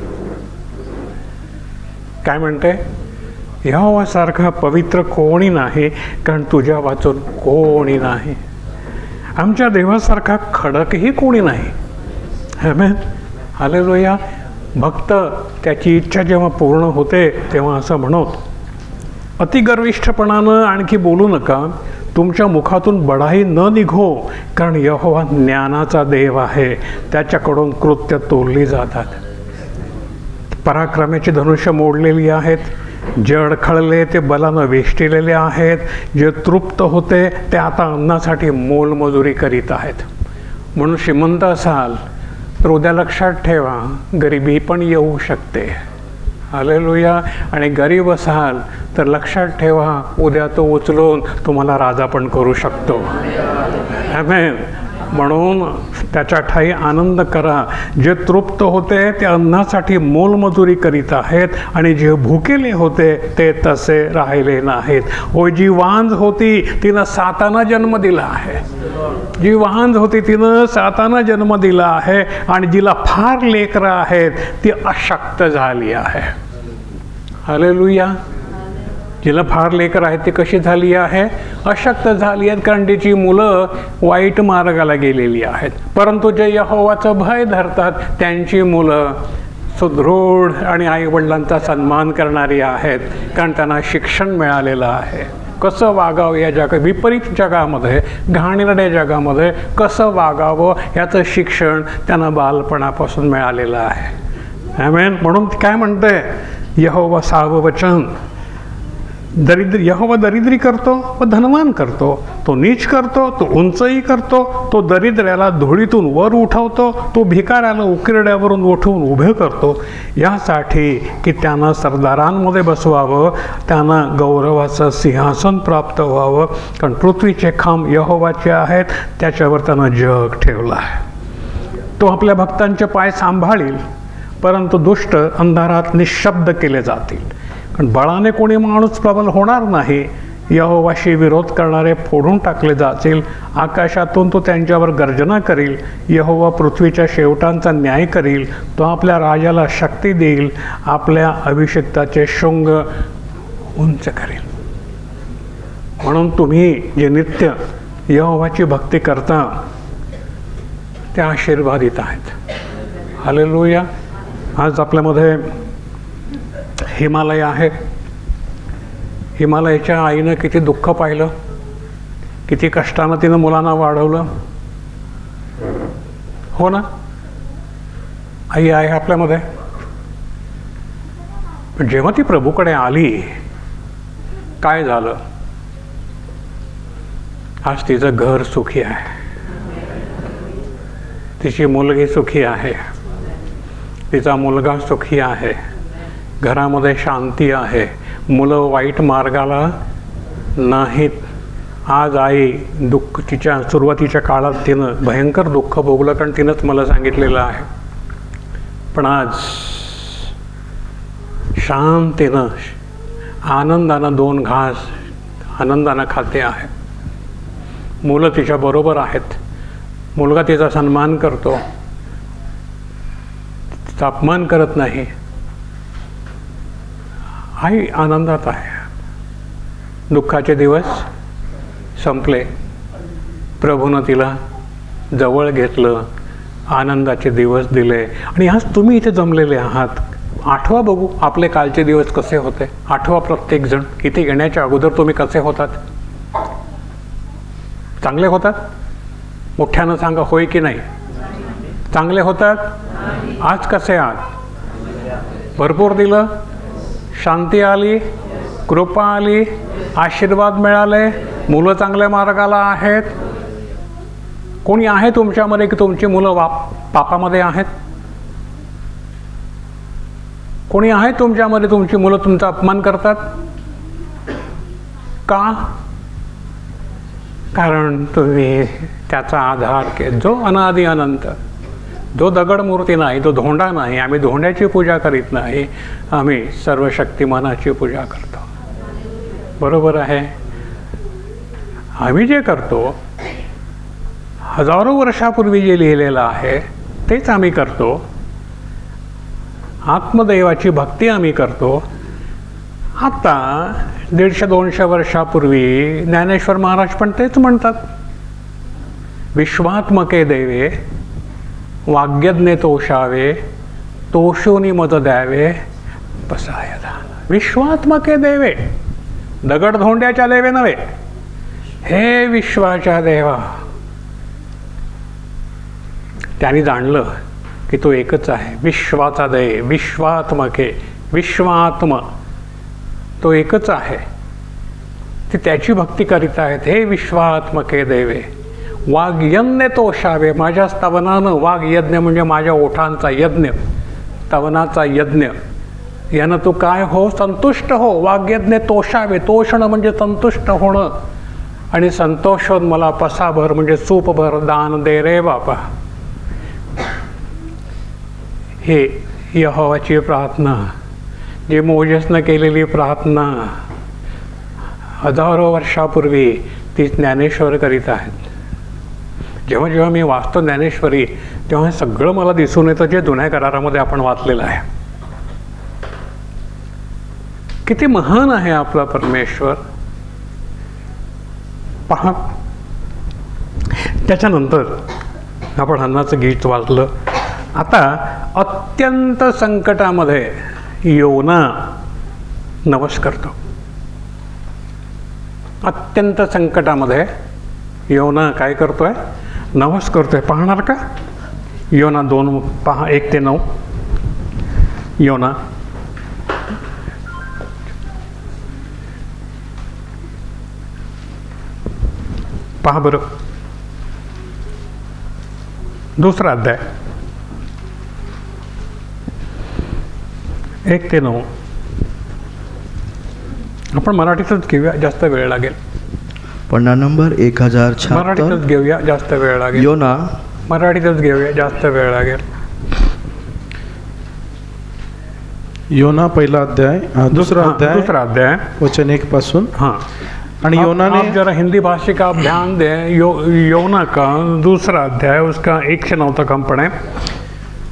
काय म्हणते? यहोवासारखा पवित्र कोणी नाही, कारण तुझ्या वाचून कोणी नाही. आमच्या देवासारखा खडकही कोणी नाही. आमेन, हालेलुया. भक्त त्याची इच्छा जेव्हा पूर्ण होते तेव्हा असं म्हणत, अतिगर्विष्ठपणानं आणखी बोलू नका, तुमच्या मुखातून बढाई न निघो, कारण यहोवा ज्ञानाचा देव आहे. त्याच्याकडून कृत्य तोलली जातात. पराक्रमाची धनुष्य मोडलेली आहेत. जे अडखळले ते बलानं वेष्टिलेले आहेत. जे तृप्त होते ते आता अन्नासाठी मोलमजुरी करीत आहेत. म्हणून श्रीमंत असाल तर उद्या लक्षात ठेवा, गरिबी पण येऊ शकते. हालेलुया. आणि गरीब असाल तर लक्षात ठेवा, उद्या तो उचलून तुम्हाला राजा पण करू शकतो. आमेन. म्हणून त्याच्या ठाई आनंद करा. जे तृप्त होते ते अन्नासाठी मोलमजुरी करीत आहेत, आणि जे भुकेले होते ते तसे राहिले नाहीत. होय, जी वांझ होती तिनं साताना जन्म दिला आहे. जी वांझ होती तिनं साताना जन्म दिला आहे, आणि जिला फार लेकरं आहेत ती अशक्त झाली आहे. हालेलुया. जिला फार लेकर आहेत ती कशी झाली आहे? अशक्त झाली आहेत, कारण तिची मुलं वाईट मार्गाला गेलेली आहेत. परंतु जे यहोवाचं भय धरतात त्यांची मुलं सुदृढ आणि आईवडिलांचा सन्मान करणारी आहेत, कारण त्यांना शिक्षण मिळालेलं आहे. कसं वागावं या विपरीत जगामध्ये, घाणेरड्या जगामध्ये कसं वागावं याचं शिक्षण त्यांना बालपणापासून मिळालेलं आहे. आमेन. म्हणून काय म्हणते यहोवा साववचन, यहोवा दरिद्री करतो व धनवान करतो, तो नीच करतो, तो उंचही करतो, तो दरिद्र्याला धुळीतून वर उठवतो, तो भिकाऱ्याला उकिरड्यावरून उठवून उभे करतो, यासाठी की त्यानं सरदारांमध्ये बसवावं, त्यानं गौरवाचं सिंहासन प्राप्त व्हावं. कारण पृथ्वीचे खांब यहोवाचे आहेत, त्याच्यावर त्यानं जग ठेवलं आहे. तो आपल्या भक्तांचे पाय सांभाळील, परंतु दुष्ट अंधारात निशब्द केले जातील. कारण बळाने कोणी माणूस प्रबल होणार नाही. यहोवाशी विरोध करणारे फोडून टाकले जातील. आकाशातून तो त्यांच्यावर गर्जना करील. यहोवा पृथ्वीच्या शेवटांचा न्याय करील. तो आपल्या राजाला शक्ती देईल, आपल्या अभिषिक्ताचे शृंग उंच करेल. म्हणून तुम्ही जे नित्य यहोवाची भक्ती करता ते आशीर्वादित आहेत. हालेलुया. आज आपल्यामध्ये हिमालय आहे. हिमालयाच्या आईनं किती दुःख पाहिलं, किती कष्टानं तिनं मुलांना वाढवलं. हो ना, आई आहे आपल्यामध्ये. पण जेव्हा ती प्रभूकडे आली, काय झालं? आज तिचं घर सुखी आहे, तिची मुलगी सुखी आहे, तिचा मुलगा सुखी आहे, घरामध्ये शांती आहे, मुलं वाईट मार्गाला नाहीत. आज आई दुःख, तिच्या सुरुवातीच्या काळात तिनं भयंकर दुःख भोगलं, कारण तिनंच मला सांगितलेलं आहे. पण आज शांतीनं आनंदानं 2 घास आनंदानं खाते आहे. मुलं तिच्या बरोबर आहेत, मुलगा तिचा सन्मान करतो, तिचा अपमान करत नाही. आई आनंदात आहे. दुःखाचे दिवस संपले, प्रभूनं तिला जवळ घेतलं, आनंदाचे दिवस दिले. आणि आज तुम्ही इथे जमलेले आहात. आठवा बघू आपले कालचे दिवस कसे होते. आठवा प्रत्येक जण. इथे येण्याच्या अगोदर तुम्ही कसे होतात? चांगले होतात? मोठ्यानं सांगा, होय की नाही? चांगले होतात? आज कसे आहात? भरपूर दिलं, शांती आली, कृपा आली, आशीर्वाद मिळाले, मुलं चांगल्या मार्गाला आहेत. कोणी आहे तुमच्यामध्ये की तुमची मुलं पापामध्ये आहेत? कोणी आहे तुमच्यामध्ये तुमची मुलं तुमचा अपमान करतात? का? कारण तुम्ही त्याचा आधार जो अनादि अनंत, जो दगड मूर्ती नाही, तो धोंडा नाही. आम्ही धोंड्याची पूजा करीत नाही, आम्ही सर्वशक्तिमानाची पूजा करतो. बरोबर आहे? आम्ही जे करतो, हजारो वर्षापूर्वी जे लिहिलेलं आहे तेच आम्ही करतो. आत्मदैवाची भक्ती आम्ही करतो. आता 150-200 वर्षापूर्वी ज्ञानेश्वर महाराज पण तेच म्हणतात. विश्वात्मके देवे वाग्यज्ञे तोषावे, तोषोनी मत द्यावे बसाय दान. विश्वात्मके देवे, दगड धोंड्याच्या देवे नव्हे, हे विश्वाच्या देवा. त्यांनी जाणलं की तो एकच आहे, विश्वाचा देव, विश्वात्मके, विश्वात्म, तो एकच आहे. ते त्याची भक्ती करीत आहेत. हे विश्वात्मके देवे वाग्यज्ञे तोषावे. माझ्या स्तवनानं, वाग्यज्ञ म्हणजे माझ्या ओठांचा यज्ञ, स्तवनाचा यज्ञ, यानं तू काय हो, संतुष्ट हो. वाग्यज्ञ तोषावे, तोषणं म्हणजे संतुष्ट होणं, आणि संतोष होऊन मला पसाभर म्हणजे सूपभर दान दे रे बापा. हे यहोवाची प्रार्थना, जी मोजेसनं केलेली प्रार्थना हजारो वर्षापूर्वी ती ज्ञानेश्वर करीत आहेत. जेव्हा जेव्हा मी वाचतो ज्ञानेश्वरी, तेव्हा हे सगळं मला दिसून येतं जे जुन्या करारामध्ये आपण वाचलेलं आहे. किती महान आहे आपला परमेश्वर. पहा, त्याच्यानंतर आपण हन्नाचं गीत वाचलं. आता अत्यंत संकटामध्ये योना नवस करतो. अत्यंत संकटामध्ये योना काय करतोय? नवस करतोय. पाहणार का? योना 2 पहा, 1 ते 9. योना पहा बरं, 2रा अध्याय 1 ते 9. आपण मराठीतच घेऊया, जास्त वेळ लागेल. पन्ना नंबर 1076. मराठीतच घेऊया, जास्त वेळ लागेल. योना मराठीतच घेऊया, जास्त वेळ लागेल. योना पहिला अध्याय, दुसरा अध्याय वचन 1 पासून. हाँ, आणि योनाने, आप जरा हिंदी भाषा का आप ध्यान दें. योना का 2रा अध्याय उसका 1 से 9 तक हम पढ़ें.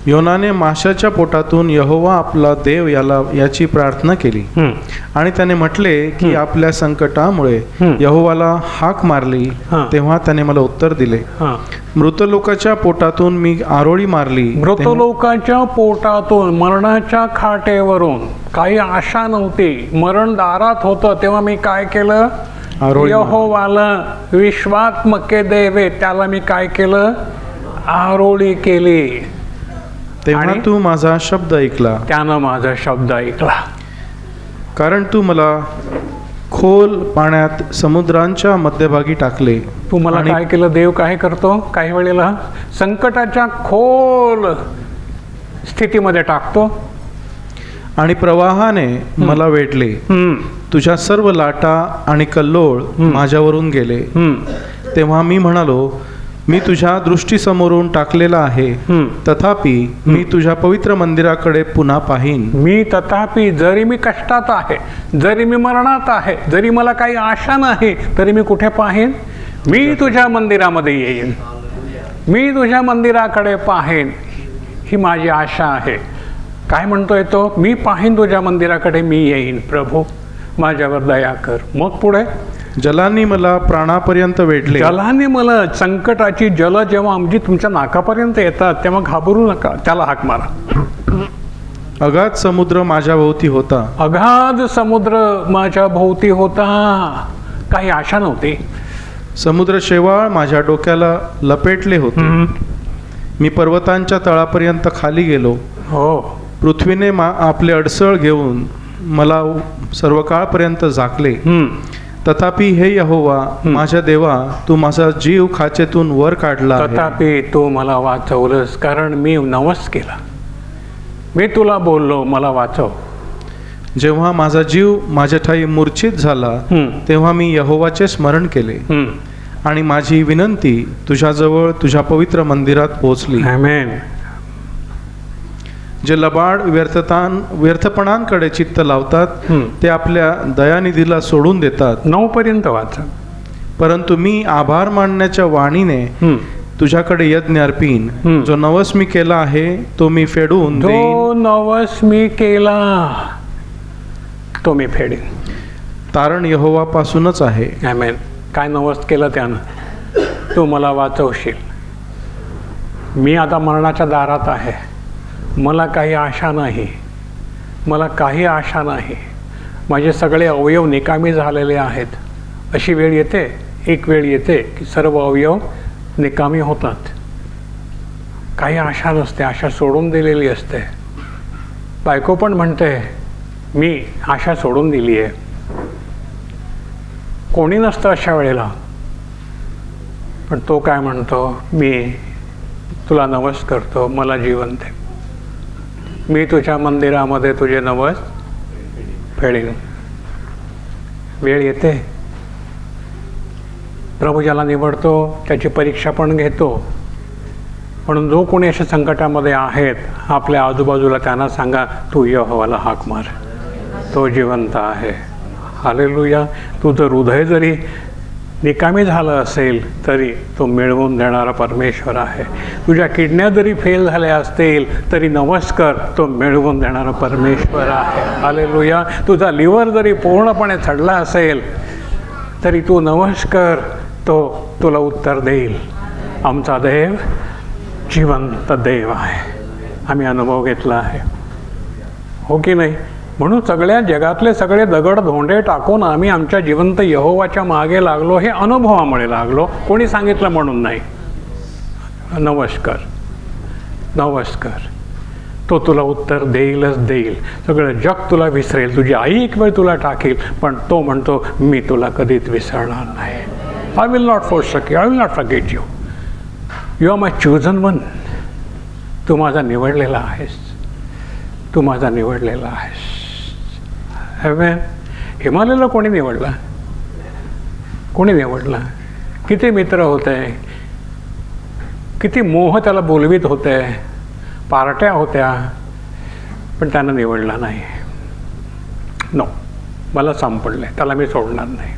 योनाने माशाच्या पोटातून यहोवा आपला देव याची प्रार्थना केली, आणि त्याने म्हटले की आपल्या संकटामुळे यहोवाला हाक मारली, तेव्हा त्याने मला उत्तर दिले. मृतलोकाच्या पोटातून मी आरोळी मारली. मृतलोकाच्या पोटातून, मरणाच्या खाटेवरून, काही आशा नव्हती, मरण दारात होतं, तेव्हा मी काय केलं? यहोवाला विश्वात्मके देवे, त्याला मी काय केलं? आरोळी केली. तेव्हा तू माझा शब्द ऐकला. त्यानं माझा शब्द ऐकला. कारण तू मला खोल पाण्यात समुद्रांच्या मध्यभागी टाकले. तू मला काय केलं? देव काय करतो? काही वेळेला संकटाच्या खोल स्थितीमध्ये टाकतो, आणि प्रवाहाने मला वेढले. तुझ्या सर्व लाटा आणि कल्लोळ माझ्यावरून गेले. तेव्हा मी म्हणालो, मी तुझ्या दृष्टीसमोरून टाकलेला आहे, तथापि मी तुझ्या पवित्र मंदिराकडे पुन्हा पाहीन. मी तथापि, जरी मी कष्टात आहे, जरी मी मरणात आहे, जरी मला काही आशा नाही, तरी मी कुठे पाहीन? मी तुझ्या मंदिरामध्ये येईन, मी तुझ्या मंदिराकडे पाहीन. ही माझी आशा आहे. काय म्हणतोय तो? मी पाहीन तुझ्या मंदिराकडे, मी येईन. प्रभू माझ्यावर दया कर. मग पुढे, जलांनी मला प्राणापर्यंत वेढले. जलाने मला, संकटाची जल जेव्हा आमची तुमच्या नाकापर्यंत येतात, तेव्हा घाबरू नका, त्याला हाक मारा. अगाध समुद्र माझ्या भोवती होता. अगाध समुद्र माझ्या भोवती होता. काही आशा नव्हती. समुद्र शेवाळ माझ्या डोक्याला लपेटले होते. मी पर्वतांच्या तळापर्यंत खाली गेलो. हो, पृथ्वीने आपले अडसळ घेऊन मला सर्व काळपर्यंत झाकले. तथापि हे यहोवा माझ्या देवा, तू माझा जीव खाचेतून वर काढला. तथापि तू मला वाचवलंस, कारण मी नवस केला. मी तुला बोललो, मला वाचव. जेव्हा माझा जीव माझ्या ठाई मूर्छित झाला, तेव्हा मी यहोवाचे स्मरण केले, आणि माझी विनंती तुझ्याजवळ तुझ्या पवित्र मंदिरात पोहोचली. आमेन. जे लबाड व्यर्थपणांकडे चित्त लावतात, ते आपल्या दयानिधीला सोडून देतात. 9 पर्यंत वाचा. परंतु मी आभार मानण्याच्या वाणीने तुझ्याकडे यज्ञ अर्पीन. जो नवस मी केला आहे तो मी फेडून देईन. जो नवस मी केला तो मी फेडीन. तारण यहोवापासूनच आहे. आमेन. काय नवस केलं त्यानं? तू मला वाचवशील. मी आता मरणाच्या दारात आहे. मला काही आशा नाही, मला काही आशा नाही. माझे सगळे अवयव निकामी झालेले आहेत. अशी वेळ येते, एक वेळ येते की सर्व अवयव निकामी होतात. काही आशा नसते, आशा सोडून दिलेली असते. बायको पण म्हणते, मी आशा सोडून दिली आहे. कोणी नसतं अशा वेळेला, पण तो काय म्हणतो? मी तुला नवस करतो, मला जीवन दे. मी तुझ्या मंदिरामध्ये तुझे नवस फेडेन. वेळ येते, प्रभू ज्याला निवडतो त्याची परीक्षा पण घेतो. म्हणून जो कोणी अशा संकटामध्ये आहेत आपल्या आजूबाजूला त्यांना सांगा, तू यहोवाला हाक मार, तो जिवंत आहे. हालेलुया. तुझं हृदय जरी निकामी झालं असेल तरी तो मिळवून देणारा परमेश्वर आहे. तुझ्या किडन्या जरी फेल झाल्या असतील तरी नमस्कार, तो मिळवून देणारा परमेश्वर आहे. हालेलुया. तुझा लिव्हर जरी पूर्णपणे चढला असेल तरी तू नमस्कार, तो तुला उत्तर देईल. आमचा देव जिवंत देव आहे. आम्ही अनुभव घेतला आहे, हो की नाही? म्हणून सगळ्या जगातले सगळे दगड धोंडे टाकून आम्ही आमच्या जिवंत यहोवाच्या मागे लागलो. हे अनुभवामुळे लागलो, कोणी सांगितलं म्हणून नाही. नमस्कार, नमस्कार. तो तुला उत्तर देईलच देईल. सगळं जग तुला विसरेल, तुझी आई एक वेळ तुला टाकेल, पण तो म्हणतो मी तुला कधीच विसरणार नाही. I will not forsake you, I will not forget you. You are my chosen one. तू माझा निवडलेला आहेस, तू माझा निवडलेला आहेस. आमेन. हिमालयाला कोणी निवडला? कोणी निवडला? किती मित्र होते, किती मोह त्याला बोलवीत होते, पार्ट्या होत्या, पण त्यानं निवडला नाही. नो, मला सापडलं, त्याला मी सोडणार नाही.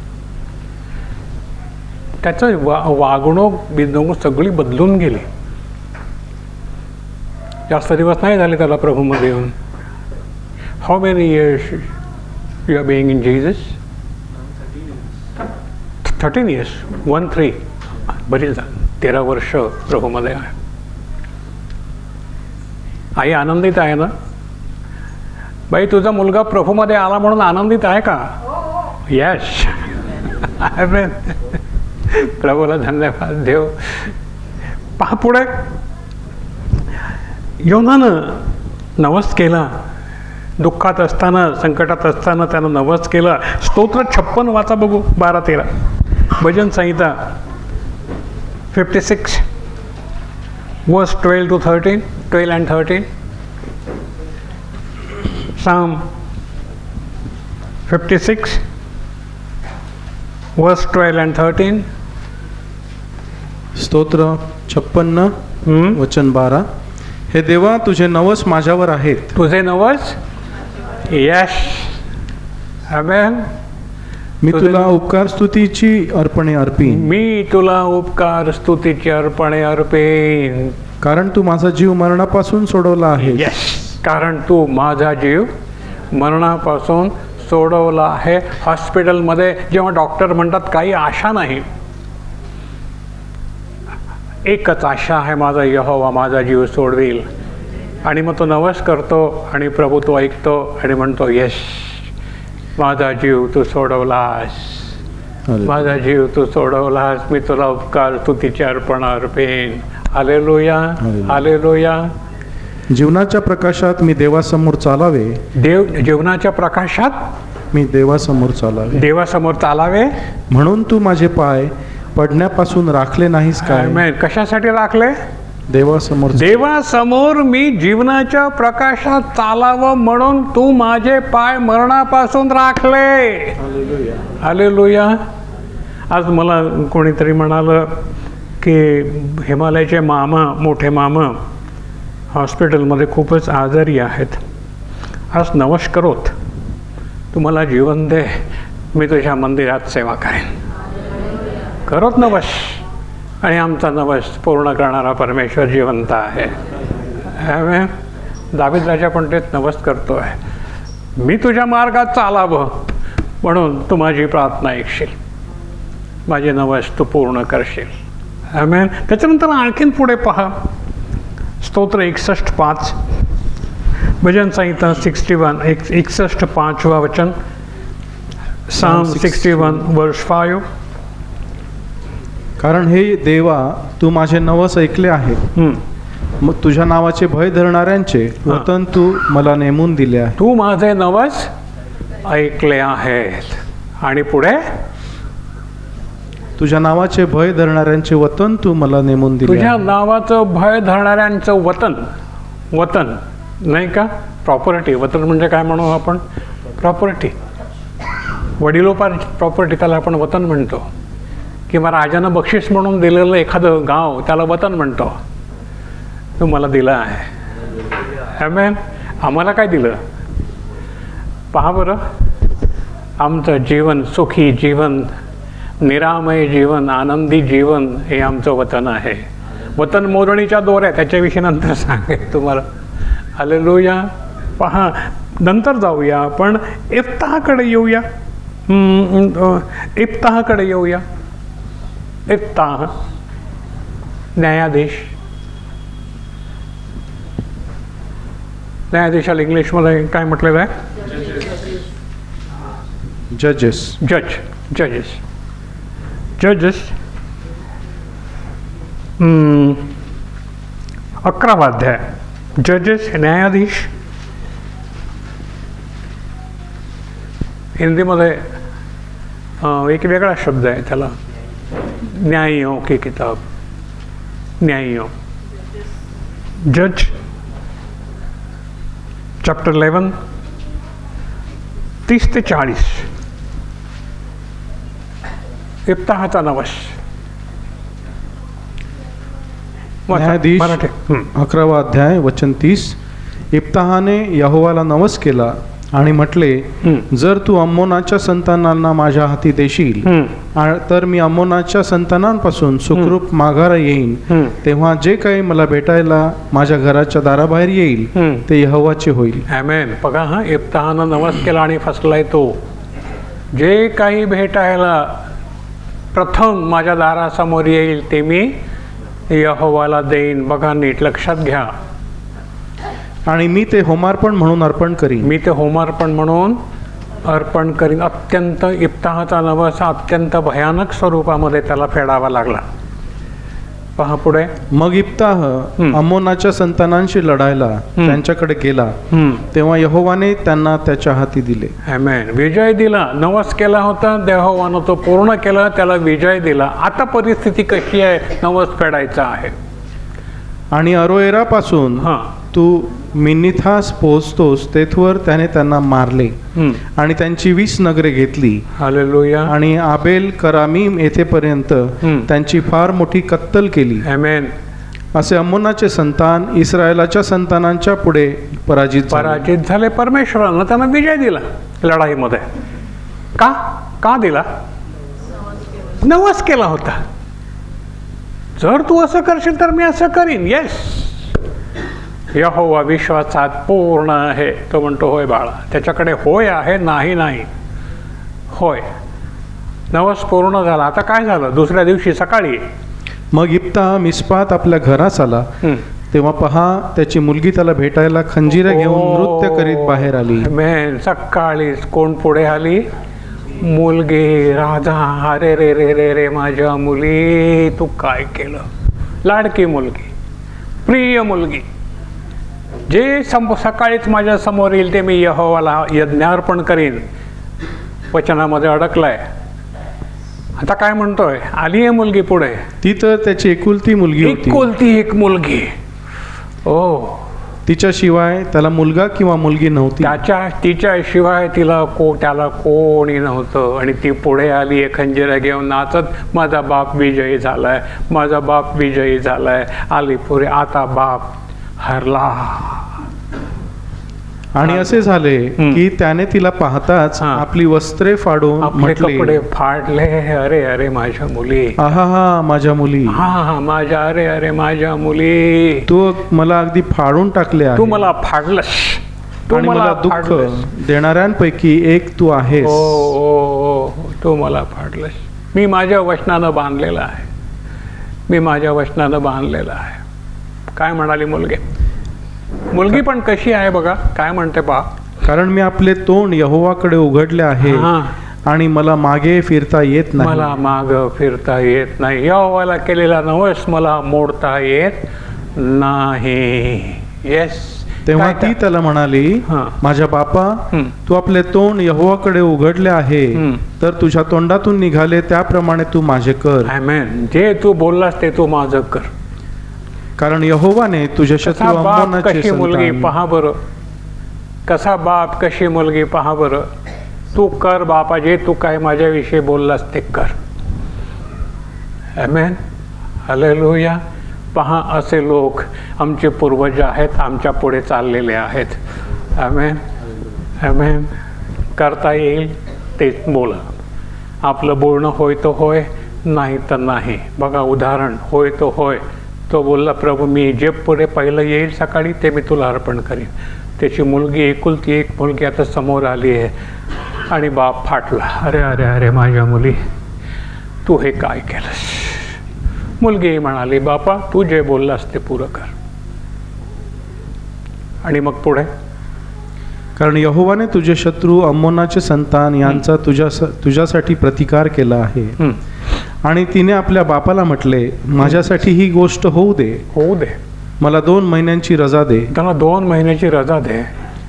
त्याचं वागणूक बिनवणूक सगळी बदलून गेली. जास्त दिवस नाही झाले त्याला प्रभूमध्ये येऊन. How many years you are being in Jesus? 13 years. 13. बरीच 13 वर्ष प्रभूमध्ये आहे. आई आनंदित आहे ना? बाई, तुझा मुलगा प्रभूमध्ये आला म्हणून आनंदित आहे का? यस. प्रभूला धन्यवाद देव. पहा पुढे योनानं नवस केला. दुःखात असताना, संकटात असताना त्यानं नवस केला. स्तोत्र 56 वाचा बघू, 12-13. भजन संहिता 56 verse 12 to 13, 12 and 13. Psalm 56 verse 12 and 13. स्तोत्र 56 वचन 12. हे देवा, तुझे नवस माझ्यावर आहेत. तुझे नवस, यश. आमेन. मी तुला उपकार स्तुतीची अर्पणे अर्पीन. मी तुला उपकार स्तुतीची अर्पणे अर्पेन. कारण तू माझा जीव मरणापासून सोडवला आहे. यस. कारण तू माझा जीव मरणापासून सोडवला आहे. हॉस्पिटलमध्ये जेव्हा डॉक्टर म्हणतात काही आशा नाही, एकच आशा आहे, माझा यहोवा माझा जीव सोडवेल. आणि मग तो नवस करतो आणि प्रभू तो ऐकतो आणि म्हणतो, यस, माझा जीव तू सोडवलास, माझा जीव तू सोडवलास. मी तुला उपकार स्तुतीचे अर्पण अर्पेन. Hallelujah, hallelujah. जीवनाच्या प्रकाशात मी देवासमोर चालावे. जीवनाच्या प्रकाशात मी देवासमोर चालावे. देवासमोर चालावे. म्हणून तू माझे पाय पडण्यापासून राखले नाहीस काय? कशासाठी राखले? देवासमोर. देवासमोर मी जीवनाच्या प्रकाशात चालावं म्हणून तू माझे पाय मरणापासून राखले. हालेलुया. आज मला कोणीतरी म्हणालं की हिमालयाचे मामा, मोठे मामा हॉस्पिटलमध्ये खूपच आजारी आहेत. आज नवस करोत, तू मला जीवन दे, मी तुझ्या मंदिरात सेवा करेन. करोत नवस, आणि आमचा नवस पूर्ण करणारा परमेश्वर जिवंत आहे. आमेन. दावीद राजा पण तेच नवस करतो आहे. मी तुझ्या मार्गात चालावं म्हणून तू माझी प्रार्थना ऐकशील, माझे नवस तू पूर्ण करशील. आमेन. त्याच्यानंतर आणखीन पुढे पहा, स्तोत्र 61:5, भजन संहिता 61 61:5 वचन. Psalm 61 verse 5. कारण हे देवा, तू माझे नवस ऐकले आहे. मग तुझ्या नावाचे भय धरणाऱ्यांचे वतन तू मला नेमून दिले आहे. तू माझे नवस ऐकले आहेत. आणि पुढे, तुझ्या नावाचे भय धरणाऱ्यांचे वतन तू मला नेमून दिले. तुझ्या नावाचं भय धरणाऱ्यांचं वतन. वतन नाही का? प्रॉपर्टी, वतन म्हणजे काय म्हणू आपण? प्रॉपर्टी, वडिलोपार्जित प्रॉपर्टी, त्याला आपण वतन म्हणतो. किंवा राजानं बक्षीस म्हणून दिलेलं एखादं गाव, त्याला वतन म्हणतो. तो मला दिलं आहे. आमेन. आम्हाला काय दिलं? पहा बरं, आमचं जीवन, सुखी जीवन, निरामय जीवन, आनंदी जीवन हे आमचं वतन आहे. वतन मोजणीच्या दोऱ्या, त्याच्याविषयी नंतर सांगेन तुम्हाला. हालेलुया. पहा, नंतर जाऊया आपण इफ्ताहकडे येऊया. इफ्ताहकडे येऊया. इफ्ताह, न्यायाधीश. न्यायाधीशाला इंग्लिशमध्ये काय म्हटलेलं आहे? जजेस. जजेस. 11वा अध्याय. जजेस, न्यायाधीश. हिंदीमध्ये एक वेगळा शब्द आहे त्याला, न्यायियों की किताब. न्यायियों. जज चॅप्टर 11 30 ते 40. इफ्ताहाचा नवस. न्यायाधीश 11वा अध्याय वचन 30. इफ्ताहाने यहोवाला नवस केला आणि म्हटले, जर तू अम्मोनाच्या संतानांना माझ्या हाती देशील तर मी अम्मोनाच्या संतानांपासून सुखरूप माघारा येईन. तेव्हा जे काही मला भेटायला माझ्या घराच्या दाराबाहेर येईल ते यहोवाचे होईल. आमेन. बघा, हा इफ्ताहानं नवस केला आणि फसलाय तो. जे काही भेटायला प्रथम माझ्या दारासमोर येईल ते मी यहोवाला देईन. बघा, नीट लक्षात घ्या. आणि मी ते होमार्पण म्हणून अर्पण करीन. मी ते होमार्पण म्हणून अर्पण करीन. अत्यंत इफ्ताहाचा नवस अत्यंत भयानक स्वरूपामध्ये त्याला फेडावा लागला. पहा पुढे. मग इफ्ताह अम्मोनाच्या संतानांशी लढायला त्यांच्याकडे गेला. तेव्हा यहोवाने त्यांना त्याच्या हाती दिले. आमेन. विजय दिला. नवस केला होता, यहोवानं तो पूर्ण केला, त्याला विजय दिला. आता परिस्थिती कशी आहे? नवस फेडायचा आहे. आणि अरोएरापासून तू मिन्निथास पोहोचतोस तेथवर त्याने त्यांना मारले आणि त्यांची 20 नगरे घेतली. हालेलुया. आणि आबेल करामीम येथेपर्यंत त्यांची फार मोठी कत्तल केली. आमेन. असे अम्मोनाचे संतान इस्रायलाच्या संतानांच्या पुढे पराजित झाले. परमेश्वरानं त्यांना विजय दिला लढाईमध्ये. का दिला? नवस केला होता. जर तू असं करशील तर मी असं करीन. येस, यहोवा विश्वासात पूर्ण आहे. तो म्हणतो, होय बाळा. त्याच्याकडे होय आहे, नाही. होय. नवस पूर्ण झाला. आता काय झालं? दुसऱ्या दिवशी सकाळी मग इफ्ताह मिस्पात आपल्या घरास आला. तेव्हा पहा, त्याची मुलगी त्याला भेटायला खंजीरे घेऊन नृत्य करीत बाहेर आली. मेन. सकाळीच कोण पुढे आली? मुलगी. राजा. अरे रे रे रे रे माझ्या मुली, तू काय केलं? लाडकी मुलगी, प्रिय मुलगी, जे सकाळीच माझ्या समोर येईल ते मी यहोवाला यज्ञार्पण करीन. वचनामध्ये अडकलाय. आता काय म्हणतोय? आली आहे मुलगी पुढे. ती तर त्याची एकुलती मुलगी होती. एकुलती एक मुलगी. ओ, तिच्याशिवाय त्याला मुलगा किंवा मुलगी नव्हती. तिच्याशिवाय त्याला कोणी नव्हतं. आणि ती पुढे आली आहे खंजीर घेऊन नाचत, माझा बाप विजयी झालाय, माझा बाप विजयी झालाय. आली पुढे. आता बाप हरला. आणि असे झाले की त्याने तिला पाहताच आपली वस्त्रे फाडून म्हटले, कपडे फाडले. अरे अरे माझ्या मुली, आहा माझ्या मुली, हा माझ्या, अरे अरे माझ्या मुली, तू मला अगदी फाडून टाकले आहे. तू मला फाडलंस. आणि मला दुःख देणाऱ्यांपैकी एक तू आहेस. ओ, तू मला फाडलंस. मी माझ्या वचनानं बांधलेलं आहे. मी माझ्या वचनानं बांधलेलं आहे. काय म्हणाली मुलगी पण कशी आहे बघा. काय म्हणते पहा. कारण मी आपले तोंड यहोवाकडे उघडले आहे आणि मला मागे फिरता येत नाही. मला माग फिरता येत नाही. यहोवाला केलेला नवस मला मोडता येत नाही. येस. तेव्हा ती त्याला म्हणाली, माझ्या बापा, तू आपले तोंड यहोवाकडे उघडले आहे, तर तुझ्या तोंडातून निघाले त्याप्रमाणे तू माझे कर. आमेन. जे तू बोललास ते तू माझं कर. कारण यहोवाने तुझ्या शत्रू कसा बाप अम्मोनाचे कशी मुलगी संतान पहा बरं, कसा बाप कशी मुलगी पहा बरं. तू कर बापा, जे तू काय माझ्याविषयी बोललास ते कर. आमेन, हालेलुया. पहा, असे लोक आमचे पूर्वज आहेत, आमच्या पुढे चाललेले आहेत. आमेन, आमेन. करता येईल तेच बोला. आपलं बोलणं होय तो होय, नाही तर नाही. बघा उदाहरण, होय तो होय. तो बोलला, प्रभू मी जे पुढे पहिलं येईल सकाळी ते मी तुला अर्पण करीन. त्याची मुलगी, एकुलती एक मुलगी आता समोर आली आहे आणि बाप फाटला. अरे अरे अरे माझ्या मुली, तू हे काय केलंस. मुलगी म्हणाली, बापा तू जे बोललास ते पुरं कर. आणि मग पुढे, कारण यहोवाने तुझे शत्रू अम्मोनाचे संतान यांचा तुझ्यासाठी प्रतिकार केला आहे. आणि तिने आपल्या बापाला म्हटले, माझ्यासाठी ही गोष्ट होऊ दे, होऊ दे. मला 2 महिन्यांची रजा दे. त्याला 2 महिन्याची रजा दे.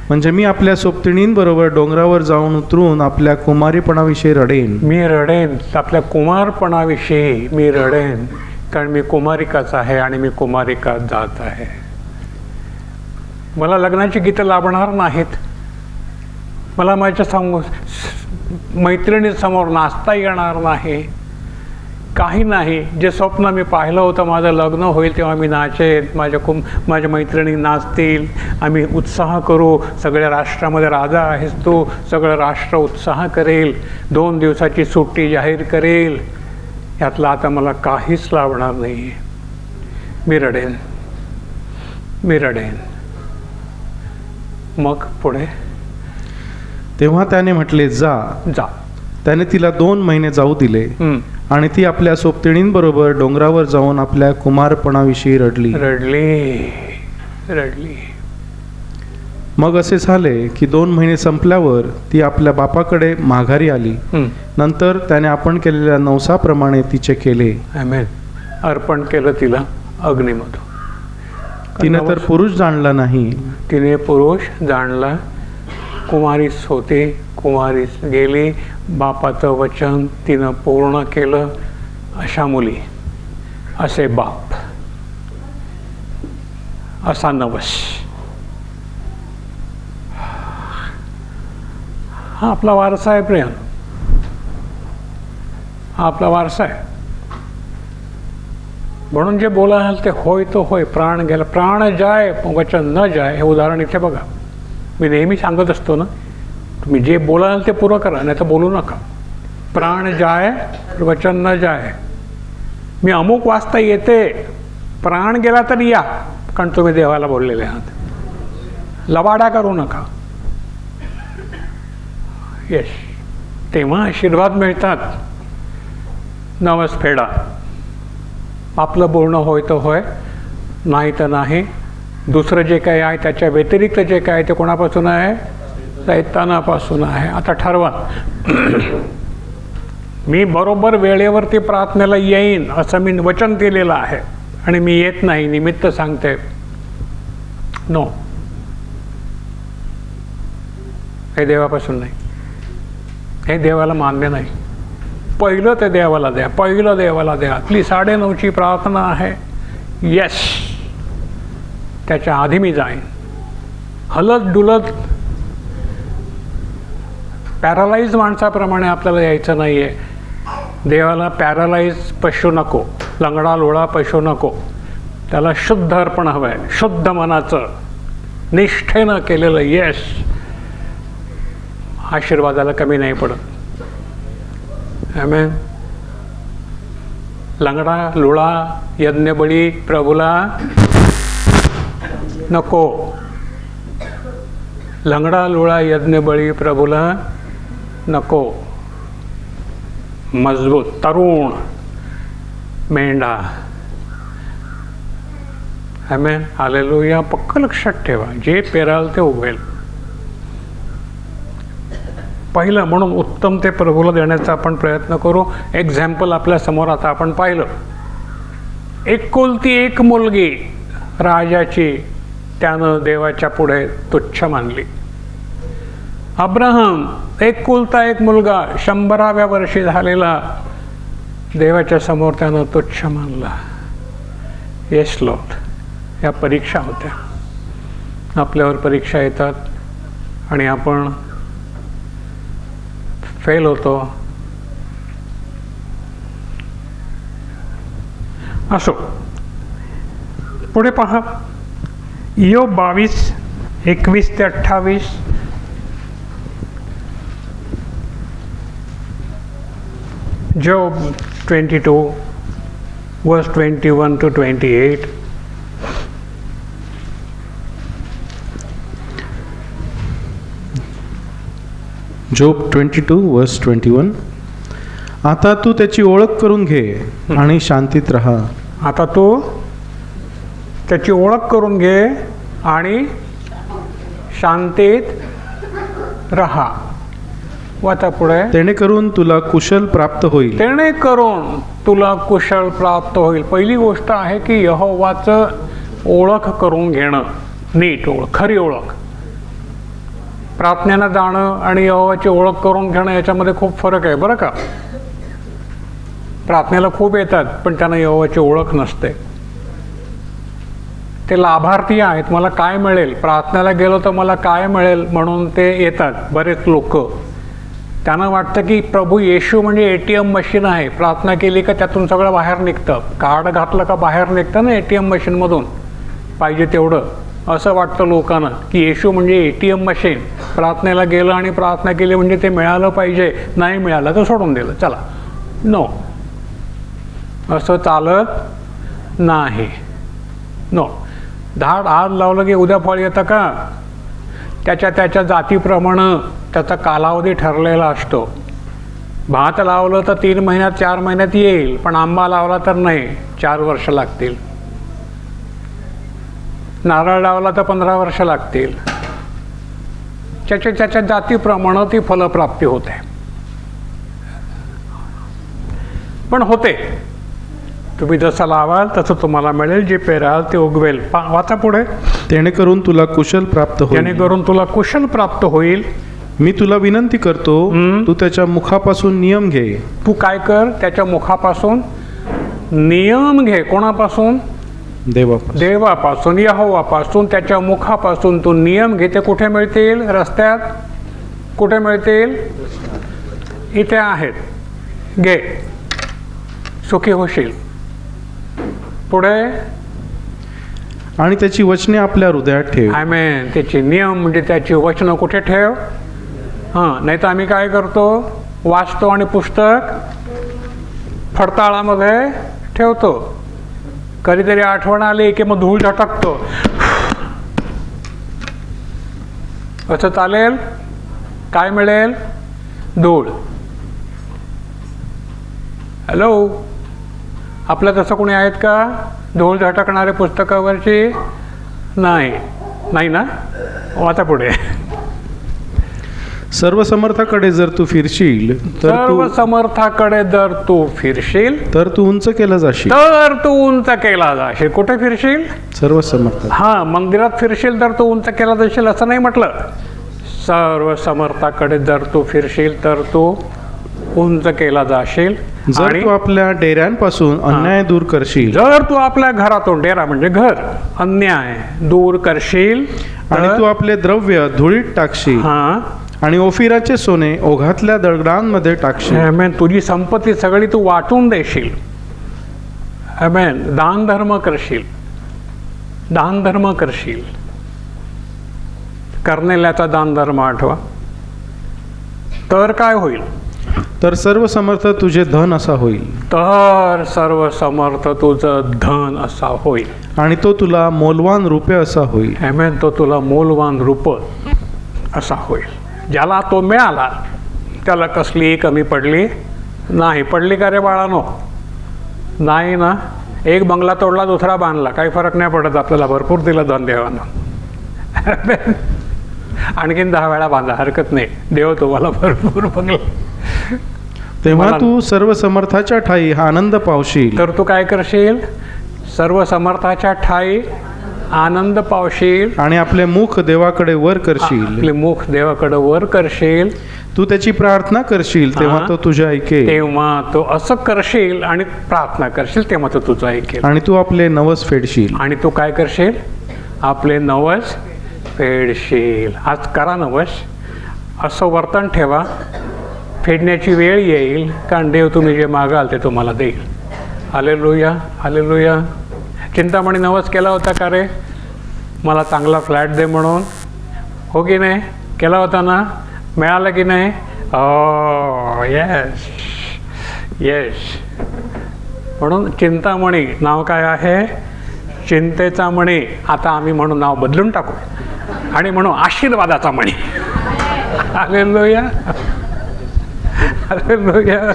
म्हणजे मी आपल्या सोबतिणींबरोबर डोंगरावर जाऊन उतरून आपल्या कुमारीपणाविषयी रडेन. मी रडेन, आपल्या कुमारपणाविषयी मी रडेन. कारण मी कुमारिकाच आहे आणि मी कुमारिकात जात आहे. मला लग्नाची गीतं लाभणार नाहीत. मला माझ्या मैत्रिणीसमोर नाचता येणार नाही. काही नाही. जे स्वप्न मी पाहिलं होतं, माझं लग्न होईल तेव्हा मी नाचेन, माझ्या मैत्रिणी नाचतील, आम्ही उत्साह करू. सगळ्या राष्ट्रामध्ये राजा आहेस तू, सगळं राष्ट्र उत्साह करेल, 2 दिवसाची सुट्टी जाहीर करेल. यातलं आता मला काहीच लाभणार नाही. मी रडेन, मी रडेन. मग पुढे, तेव्हा त्याने म्हटले, जा. जा. त्याने तिला 2 महिने जाऊ दिले आणि ती आपल्या सोबतिणींबरोबर डोंगरावर जाऊन आपल्या कुमारपणाविषयी रडली. रडली, रडली. मग असे झाले की 2 महिने संपल्यावर ती आपल्या बापाकडे माघारी आली. नंतर त्याने आपण केलेल्या नवसाप्रमाणे तिचे केले. आमेन. अर्पण केलं तिला अग्नीमधून. तिने तर पुरुष जाणला नाही. तिने पुरुष जाणला. कुमारीच होती, कुमारीच गेली. बापाचं वचन तिनं पूर्ण केलं. अशा मुली, असे बाप, असा नवस. हा आपला वारसा आहे प्रिय, हा आपला वारसा आहे. म्हणून जे बोलाल ते होय तो होय. प्राण गेला, प्राण जाय वचन न जाय. हे उदाहरण इथे बघा. मी नेहमी सांगत असतो ना, तुम्ही जे बोलाल ते पुरं करा, नाही तर बोलू नका. प्राण जाय वचन न जाय. मी अमुक वाजता येते, प्राण गेला तरी या, कारण तुम्ही देवाला बोललेले आहात. लबाडा करू नका. यश, तेव्हा आशीर्वाद मिळतात. नवस फेडा. आपलं बोलणं होय तर होय, नाही तर नाही. दुसरं जे काही आहे त्याच्या व्यतिरिक्त जे काय ते कोणापासून आहे? सैतानापासून आहे. आता ठरवा. मी बरोबर वेळेवरती प्रार्थनेला येईन असं मी वचन दिलेलं आहे आणि मी येत नाही, निमित्त सांगते. नो, हे देवापासून नाही. हे देवाला मान्य नाही. पहिलं ते देवाला द्या, पहिलं देवाला द्या. आपली 9:30ची प्रार्थना आहे. यस, त्याच्या आधी मी जाईन. हलत डुलत पॅरालाइज माणसाप्रमाणे आपल्याला यायचं नाही आहे. देवाला पॅरालाइज पशु नको, लंगडा लोळा पशु नको. त्याला शुद्ध अर्पण हवं आहे, शुद्ध मनाचं, निष्ठेनं केलेलं. यस, आशीर्वादाला कमी नाही पडत. आमेन. लंगडा लुळा यज्ञबळी प्रभूला नको. लंगडा लुळा यज्ञबळी प्रभूला नको. मजबूत तरुण मेंढा. आमेन. हालेलुया. पक्क लक्षात ठेवा, जे पेराल ते उगवेल. पहिलं म्हणून उत्तम ते प्रभूला देण्याचा आपण प्रयत्न करू. एक्झाम्पल आपल्या समोर आता आपण पाहिलं. एकुलती एक मुलगी राजाची त्यानं देवाच्या पुढे तुच्छ मानली. अब्राहम एकुलता एक मुलगा 100व्या वर्षी झालेला देवाच्या समोर त्यानं तुच्छ मानला. येस लॉर्ड, या परीक्षा होत्या. आपल्यावर परीक्षा येतात आणि आपण फेल होतो. असो, पुढे पहा. इयोब 22:21 ते 28. Job 22:21-28. जोब 22:21. आता तू त्याची ओळख करून घे आणि शांतीत राहा. आता तू त्याची ओळख करून घे आणि शांतीत राहा. व आता पुढे, तेणे करून तुला कुशल प्राप्त होईल. तेणे करून तुला कुशल प्राप्त होईल. पहिली गोष्ट आहे की यहोवाचं ओळख करून घेणं, नीट ओळख, खरी ओळख. प्रार्थनेनं जाणं आणि यहोवाची ओळख करून घेणं याच्यामध्ये खूप फरक आहे बरं का. प्रार्थनेला खूप येतात पण त्यांना यहोवाची ओळख नसते. ते लाभार्थी आहेत, मला काय मिळेल, प्रार्थनेला गेलो तर मला काय मिळेल म्हणून ते येतात बरेच लोक. त्यांना वाटतं की प्रभू येशू म्हणजे ATM मशीन आहे, प्रार्थना केली का त्यातून सगळं बाहेर निघतं, कार्ड घातलं का बाहेर निघतं ना ATM मशीनमधून पाहिजे तेवढं. असं वाटतं लोकांना की येशू म्हणजे ATM मशीन, प्रार्थनेला गेलं आणि प्रार्थना केली म्हणजे ते मिळालं पाहिजे, नाही मिळालं तर सोडून दिलं, चला. नो, असं चालत नाही. नो, झाड आज लावलं की उद्या फळ येतं का? त्याच्या जातीप्रमाणे त्याचा कालावधी ठरलेला असतो. भात लावलं तर 3 महिन्यात 4 महिन्यात येईल, पण आंबा लावला तर नाही, 4 वर्ष लागतील. नारळ लावला तर 15 वर्ष लागतील. त्याच्या जातीप्रमाणे ती फलप्राप्ती होते. पण होते, तुम्ही जसं लावाल तसं तुम्हाला मिळेल, जे पेराल ते उगवेल. वाचा पुढे. तेणे करून तुला कुशल प्राप्त होईल. जेणेकरून तुला कुशल प्राप्त होईल. मी तुला विनंती करतो, तू त्याच्या मुखापासून नियम घे. तू काय कर, त्याच्या मुखापासून नियम घे. कोणापासून? देवापासून, यहोवापासून. त्याच्या मुखापासून तू नियम घे. ते कुठे मिळतील? रस्त्यात कुठे मिळतील? इथे आहेत, घे, सुखी होशील. पुढे, आणि त्याची वचने आपल्या हृदयात ठेव. आमेन. त्याची नियम म्हणजे त्याची वचनं कुठे ठेव. हां, नाही तर आम्ही काय करतो, वाचतो आणि पुस्तक फडताळामध्ये ठेवतो. कधीतरी आठवण आली की मग धूळ झटकतो. असं चालेल? काय मिळेल? धूळ. हॅलो, आपलं तसं कोणी आहेत का धूळ झटकणारे पुस्तकावरची? नाही, नाही ना. आता पुढे, सर्व समर्थाकडे जर तू फिरशील सर्व समर्थाकडे जर तू फिरशील तर तू उंच केला जाशील. तर तू उंच केला जाशील. कुठे फिरशील? सर्व समर्थ. हां, मंदिरात फिरशील तर तू उंच केला जाशील असं नाही म्हटलं. सर्व समर्थाकडे जर तू फिरशील तर तू उंच केला जाशील. जर तू आपल्या डेऱ्यांपासून अन्याय दूर करशील, जर तू आपल्या घरातून, डेरा म्हणजे घर, अन्याय दूर करशील आणि तू आपले द्रव्य धुळीत टाकशील हां, आणि ओफिराचे सोने ओघातल्या दगडांमध्ये टाकशील. आमेन. तुझी संपत्ती सगळी तू वाटून देशील. आमेन. दान धर्म करशील, दान धर्म करशील. कर्नेल्याचा दान धर्म आठवा. तर काय होईल? तर सर्व समर्थ तुझे धन असा होईल. तर सर्व समर्थ तुझं धन असा होईल. आणि तो तुला मोलवान रूपे असा होईल. आमेन. तो तुला मोलवान रूप असा होईल. ज्याला तो मिळाला त्याला कसलीही कमी पडली नाही. पडली का रे बाळानो? नाही ना. एक बंगला तोडला, दुसरा बांधला, काही फरक नाही पडत आपल्याला. भरपूर दिलं धन देवानं. आणखीन 10 वेळा बांधा, हरकत नाही. देव तुम्हाला भरपूर बंगला. तेव्हा तू सर्व समर्थाच्या ठाई हा आनंद पावशील. तर तू काय करशील? सर्व समर्थाच्या ठाई आनंद पावशील आणि आपले मुख देवाकडे वर करशील. आपले मुख देवाकडे वर करशील. तू त्याची प्रार्थना करशील तेव्हा हा. तो तुझ्या ऐकेल. तेव्हा तो असं करशील आणि प्रार्थना करशील तेव्हा तो तुझं ऐकेल. आणि तू आपले नवस फेडशील. आणि तू काय करशील? आपले नवस फेडशील. आज करा नवस, असं वर्तन ठेवा. फेडण्याची वेळ येईल, कारण देव तुम्ही जे मागाल ते तुम्हाला देईल. Hallelujah, hallelujah. चिंतामणी नवस केला होता का रे? मला चांगला फ्लॅट दे म्हणून, हो की नाही? केला होता ना? मिळालं की नाही? Yes yes. म्हणून चिंतामणी नाव काय आहे? चिंतेचा मणी. आता आम्ही म्हणून नाव बदलून टाकू आणि म्हणू आशीर्वादाचा मणी. Hallelujah, hallelujah.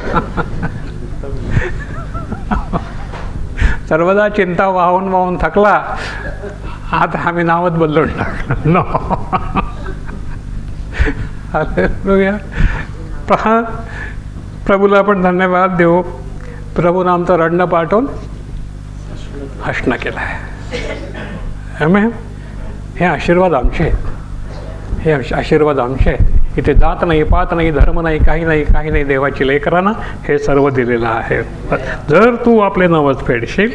सर्वदा चिंता वाहून वाहून थकला, आता आम्ही नावच बदलून टाकलं. नो. हालेलुया. पहा, प्रभूला आपण धन्यवाद देऊ. प्रभूनं आमचं रडणं पाठवून हसणं केलं आहे. आमेन. हे आशीर्वाद आमचे आहेत, हे आशीर्वाद आमचे आहेत. इथे जात नाही, पात नाही, धर्म नाही, काही नाही, काही नाही. देवाची लेकरांना हे सर्व दिलेलं आहे. जर तू आपले नवस फेडशील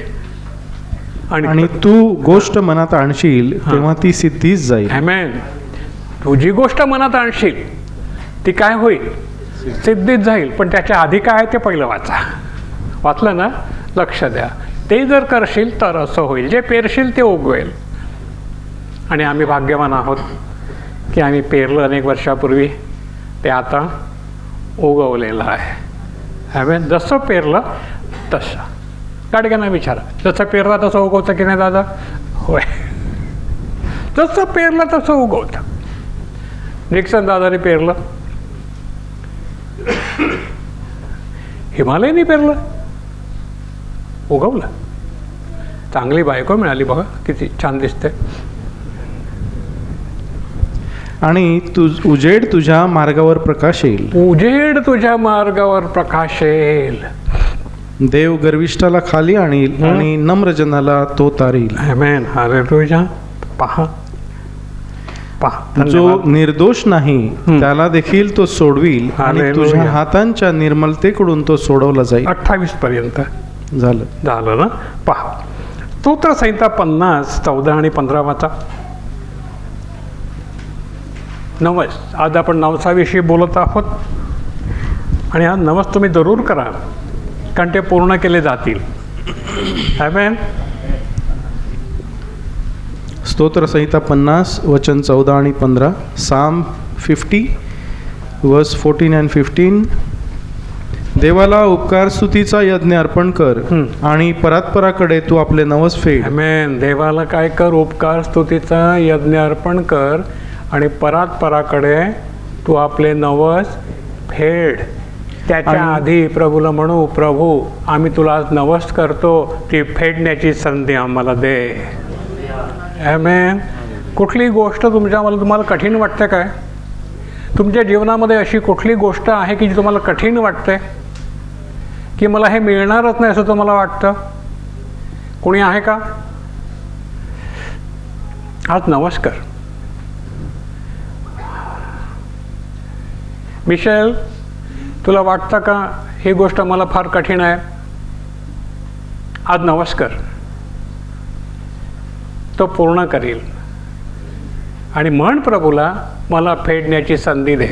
आणि तू गोष्ट मनात आणशील तेव्हा ती सिद्धीच जाईल. आमेन. तू जी गोष्ट मनात आणशील ती काय होईल? सिद्धीच जाईल. पण त्याच्या आधी काय आहे ते पहिलं वाचा. वाचलं ना? लक्ष द्या. ते जर करशील तर असं होईल. जे पेरशील ते उगवेल. आणि आम्ही भाग्यवान आहोत की आम्ही पेरलं अनेक वर्षापूर्वी, ते आता उगवलेलं आहे. आमेन. जसं पेरलं तसं. गाडग्यांना विचारा, जसं पेरलं तसं उगवतं की नाही दादा? होय, जसं पेरलं तसं उगवतं. निक्सन दादाने पेरलं, हिमालयनी पेरलं, उगवलं. चांगली बायको मिळाली बघा, किती छान दिसते. आणि उजेड तुझ्या मार्गावर प्रकाश येईल. उजेड तुझ्या मार्गावर प्रकाश येईल. देव गर्विष्ठाला खाली आणील आणि नम्र जनाला तो तारील. आमेन. हालेलुया. पहा पहा, जो धन्यवाद. निर्दोष नाही त्याला देखील तो सोडविल आणि हालेलुया. तुझ्या हातांच्या निर्मलतेकडून तो सोडवला जाईल. 28 पर्यंत झालं. झालं ना? पहा, स्तोत्र संहिता 50, 14 आणि 15 वाचा. नवस. आज आपण नवसाविषयी बोलत आहोत आणि आज नवस तुम्ही जरूर करा, कारण ते पूर्ण केले जातील. आमेन. स्तोत्र संहिता 50 वचन 14 आणि 15. साम 50 वर्स 14 and 15. देवाला उपकार स्तुतीचा यज्ञ अर्पण कर आणि परात्पराकडे तू आपले नवस फेड. आमेन. देवाला काय कर? उपकार स्तुतीचा यज्ञ अर्पण कर आणि परात्पराकडे तू आपले नवस फेड. त्याच्या आधी प्रभूला म्हणू, प्रभू आम्ही तुला आज नवस करतो, ती फेडण्याची संधी आम्हाला दे. आमेन. कुठली गोष्ट तुम्हाला कठीण वाटते काय? तुमच्या जीवनामध्ये अशी कुठली गोष्ट आहे की जी तुम्हाला कठीण वाटते, की मला हे मिळणारच नाही असं तुम्हाला वाटतं? कोणी आहे का? आज नवस कर. मिशेल, तुला वाटतं का ही गोष्ट मला फार कठीण आहे? आज नवस कर. तो पूर्ण करील. आणि म्हण प्रभूला, मला फेडण्याची संधी दे.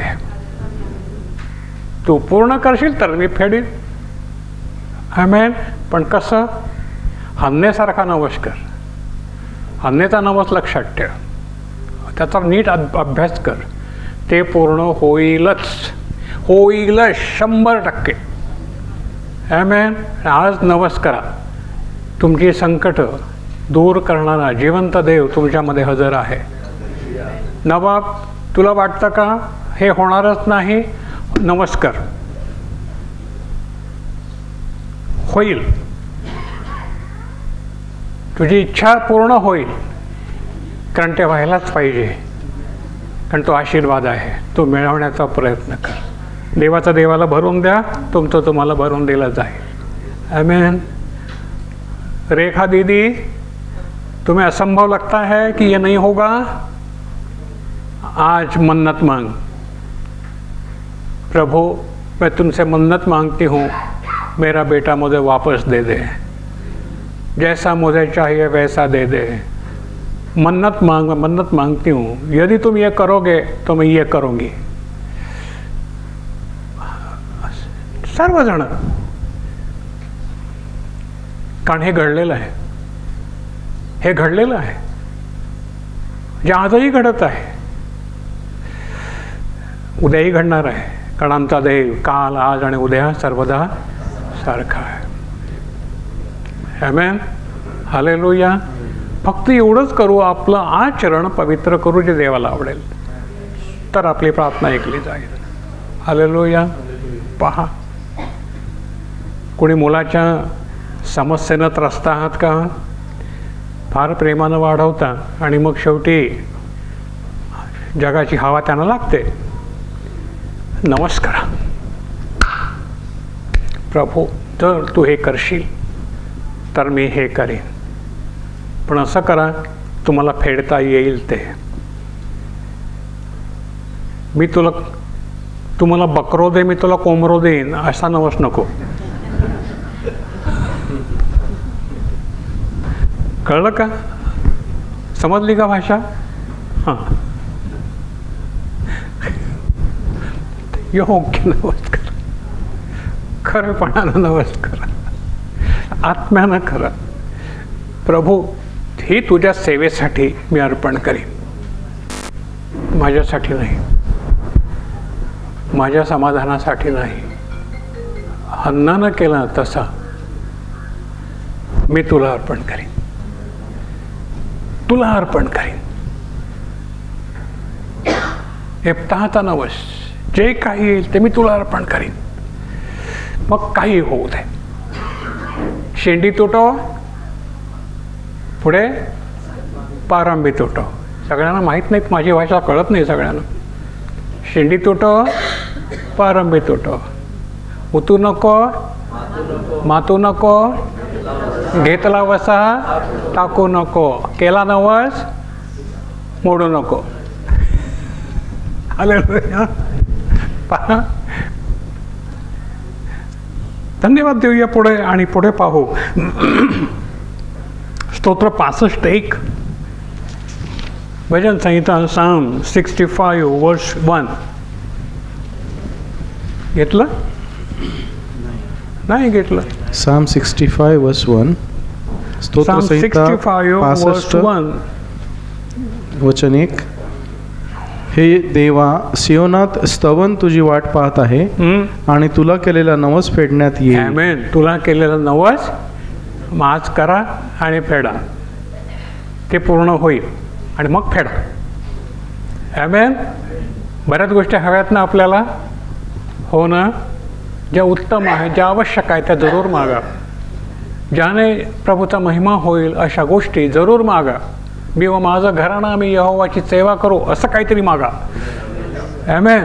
तू पूर्ण करशील तर मी फेडीन. आमेन. पण कसं? हन्नेसारखा नवस कर. हन्नेचा नवस लक्षात ठेव, त्याचा नीट अभ्यास कर. ते पूर्ण होईलच, होईलच 100%. आमेन. आज नवस करा. तुमची संकट दूर करणारा जिवंत देव तुमच्यामध्ये हजर आहे. नवाब, तुला वाटतं का हे होणारच नाही? नमस्कार, होईल. तुझी इच्छा पूर्ण होईल, कारण ते व्हायलाच पाहिजे, कारण तो आशीर्वाद आहे. तो मिळवण्याचा प्रयत्न कर. देवाचा देवाला भरून द्या, तुमचं तुम्हाला भरून दिलं जाईल. आमेन. रेखा दीदी, तुम्हें असंभव लगता है कि ये नहीं होगा, आज मन्नत मांग, प्रभु मैं तुमसे मन्नत मांगती हूँ, मेरा बेटा मुझे वापस दे दे, जैसा मुझे चाहिए वैसा दे दे। मन्नत मांगती हूँ, यदि तुम ये करोगे तो मैं ये करूँगी। सर्वजण, कारण हे घडलेलं आहे, हे घडलेलं आहे, जे आजही घडत आहे, उद्याही घडणार आहे, कारण आमचा देव काल आज आणि उद्या सर्वदा सारखा आहे. आमेन, हालेलुया. फक्त एवढंच करू, आपलं आचरण पवित्र करू जे देवाला आवडेल, तर आपली प्रार्थना ऐकली जाईल. हालेलुया. पहा, कोणी मुलाच्या समस्येनं त्रस्त आहात का? फार प्रेमानं वाढवता आणि मग शेवटी जगाची हवा त्यांना लागते. नमस्कार प्रभू, जर तू हे करशील तर मी हे करेन, पण असं करा तुम्हाला फेडता येईल ते. मी तू मला बकरो दे, मी तुला कोंबरो देईन, असा नवस नको. कळलं का? समजली का भाषा? हां, योग्य नवस करा, खरेपणानं नवस करा, आत्म्यानं करा. प्रभू, ही तुझ्या सेवेसाठी मी अर्पण करीन, माझ्यासाठी नाही, माझ्या समाधानासाठी नाही. हन्नानं केलं तसा मी तुला अर्पण करीन, तुला अर्पण करीन. येप्ताहचा नवस, जे काही येईल ते मी तुला अर्पण करीन, मग काही होऊ दे. शेंडी तुटो, पुढे पारंबी तुटो. सगळ्यांना माहीत नाहीत, माझी भाषा कळत नाही सगळ्यांना. शेंडी तुटो, पारंबी तुटो, उतू नको, मातू नको, घेतला वसा टाकू नको, केला नवस मोडू नको. हालेलुया. पहा, धन्यवाद देऊया पुढे आणि पुढे पाहू. स्तोत्र 65:1, भजन संहिता साम 65 वर्ष 1. घेतलं? नाही घेतलं. साम 65 वर्स 1, स्तोत्र संहिता 65 वचन 1. हे देवा, सियोनात स्तवन तुझी वाट पाहत आहे आणि तुला केलेला नवस फेडण्यात येईल. आमेन. तुला केलेला नवस आज करा आणि फेडा, ते पूर्ण होईल आणि मग फेडा. आमेन. बऱ्याच गोष्टी हव्यात ना आपल्याला, हो ना? ज्या उत्तम आहे, ज्या आवश्यक आहे त्या जरूर मागा. ज्याने प्रभूचा महिमा होईल अशा गोष्टी जरूर मागा. मी व माझं घराणं आम्ही यहोवाची सेवा करू, असं काहीतरी मागा. आमेन.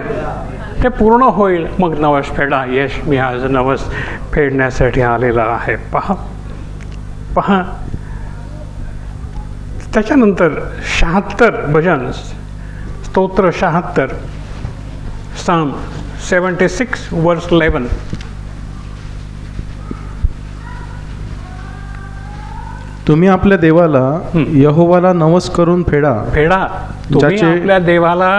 ते पूर्ण होईल, मग नवस फेडा. यश, मी आज नवस फेडण्यासाठी आलेला आहे. पहा पहा. त्याच्यानंतर 76 भजन, स्तोत्र 76, साम 76 वर्स 11. तुम्ही आपल्या देवाला यहोवाला नवस करून फेडा. फेडा. तुम्ही आपल्या देवाला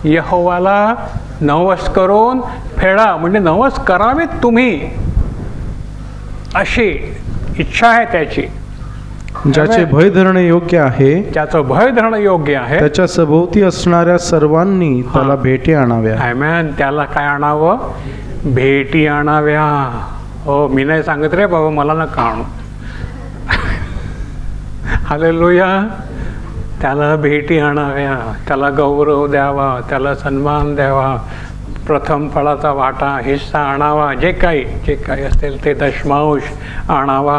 यहोवाला नवस करून फेडा, म्हणजे नवस करावेत तुम्ही, अशी इच्छा आहे त्याची. ज्याचे भय धरणे योग्य आहे, ज्याचं भय धरणं योग्य आहे, त्याच्या सभोवती असणाऱ्या सर्वांनी त्याला भेटी आणाव्या. आमेन. त्याला काय आणावं? भेटी आणाव्या. हो, मी नाही सांगत रे बाबा, मला नका आणू. हालेलुया. त्याला भेटी आणाव्या, त्याला गौरव द्यावा, त्याला सन्मान द्यावा, प्रथम फळाचा वाटा हिस्सा आणावा, जे काही असेल ते दशमांश आणावा.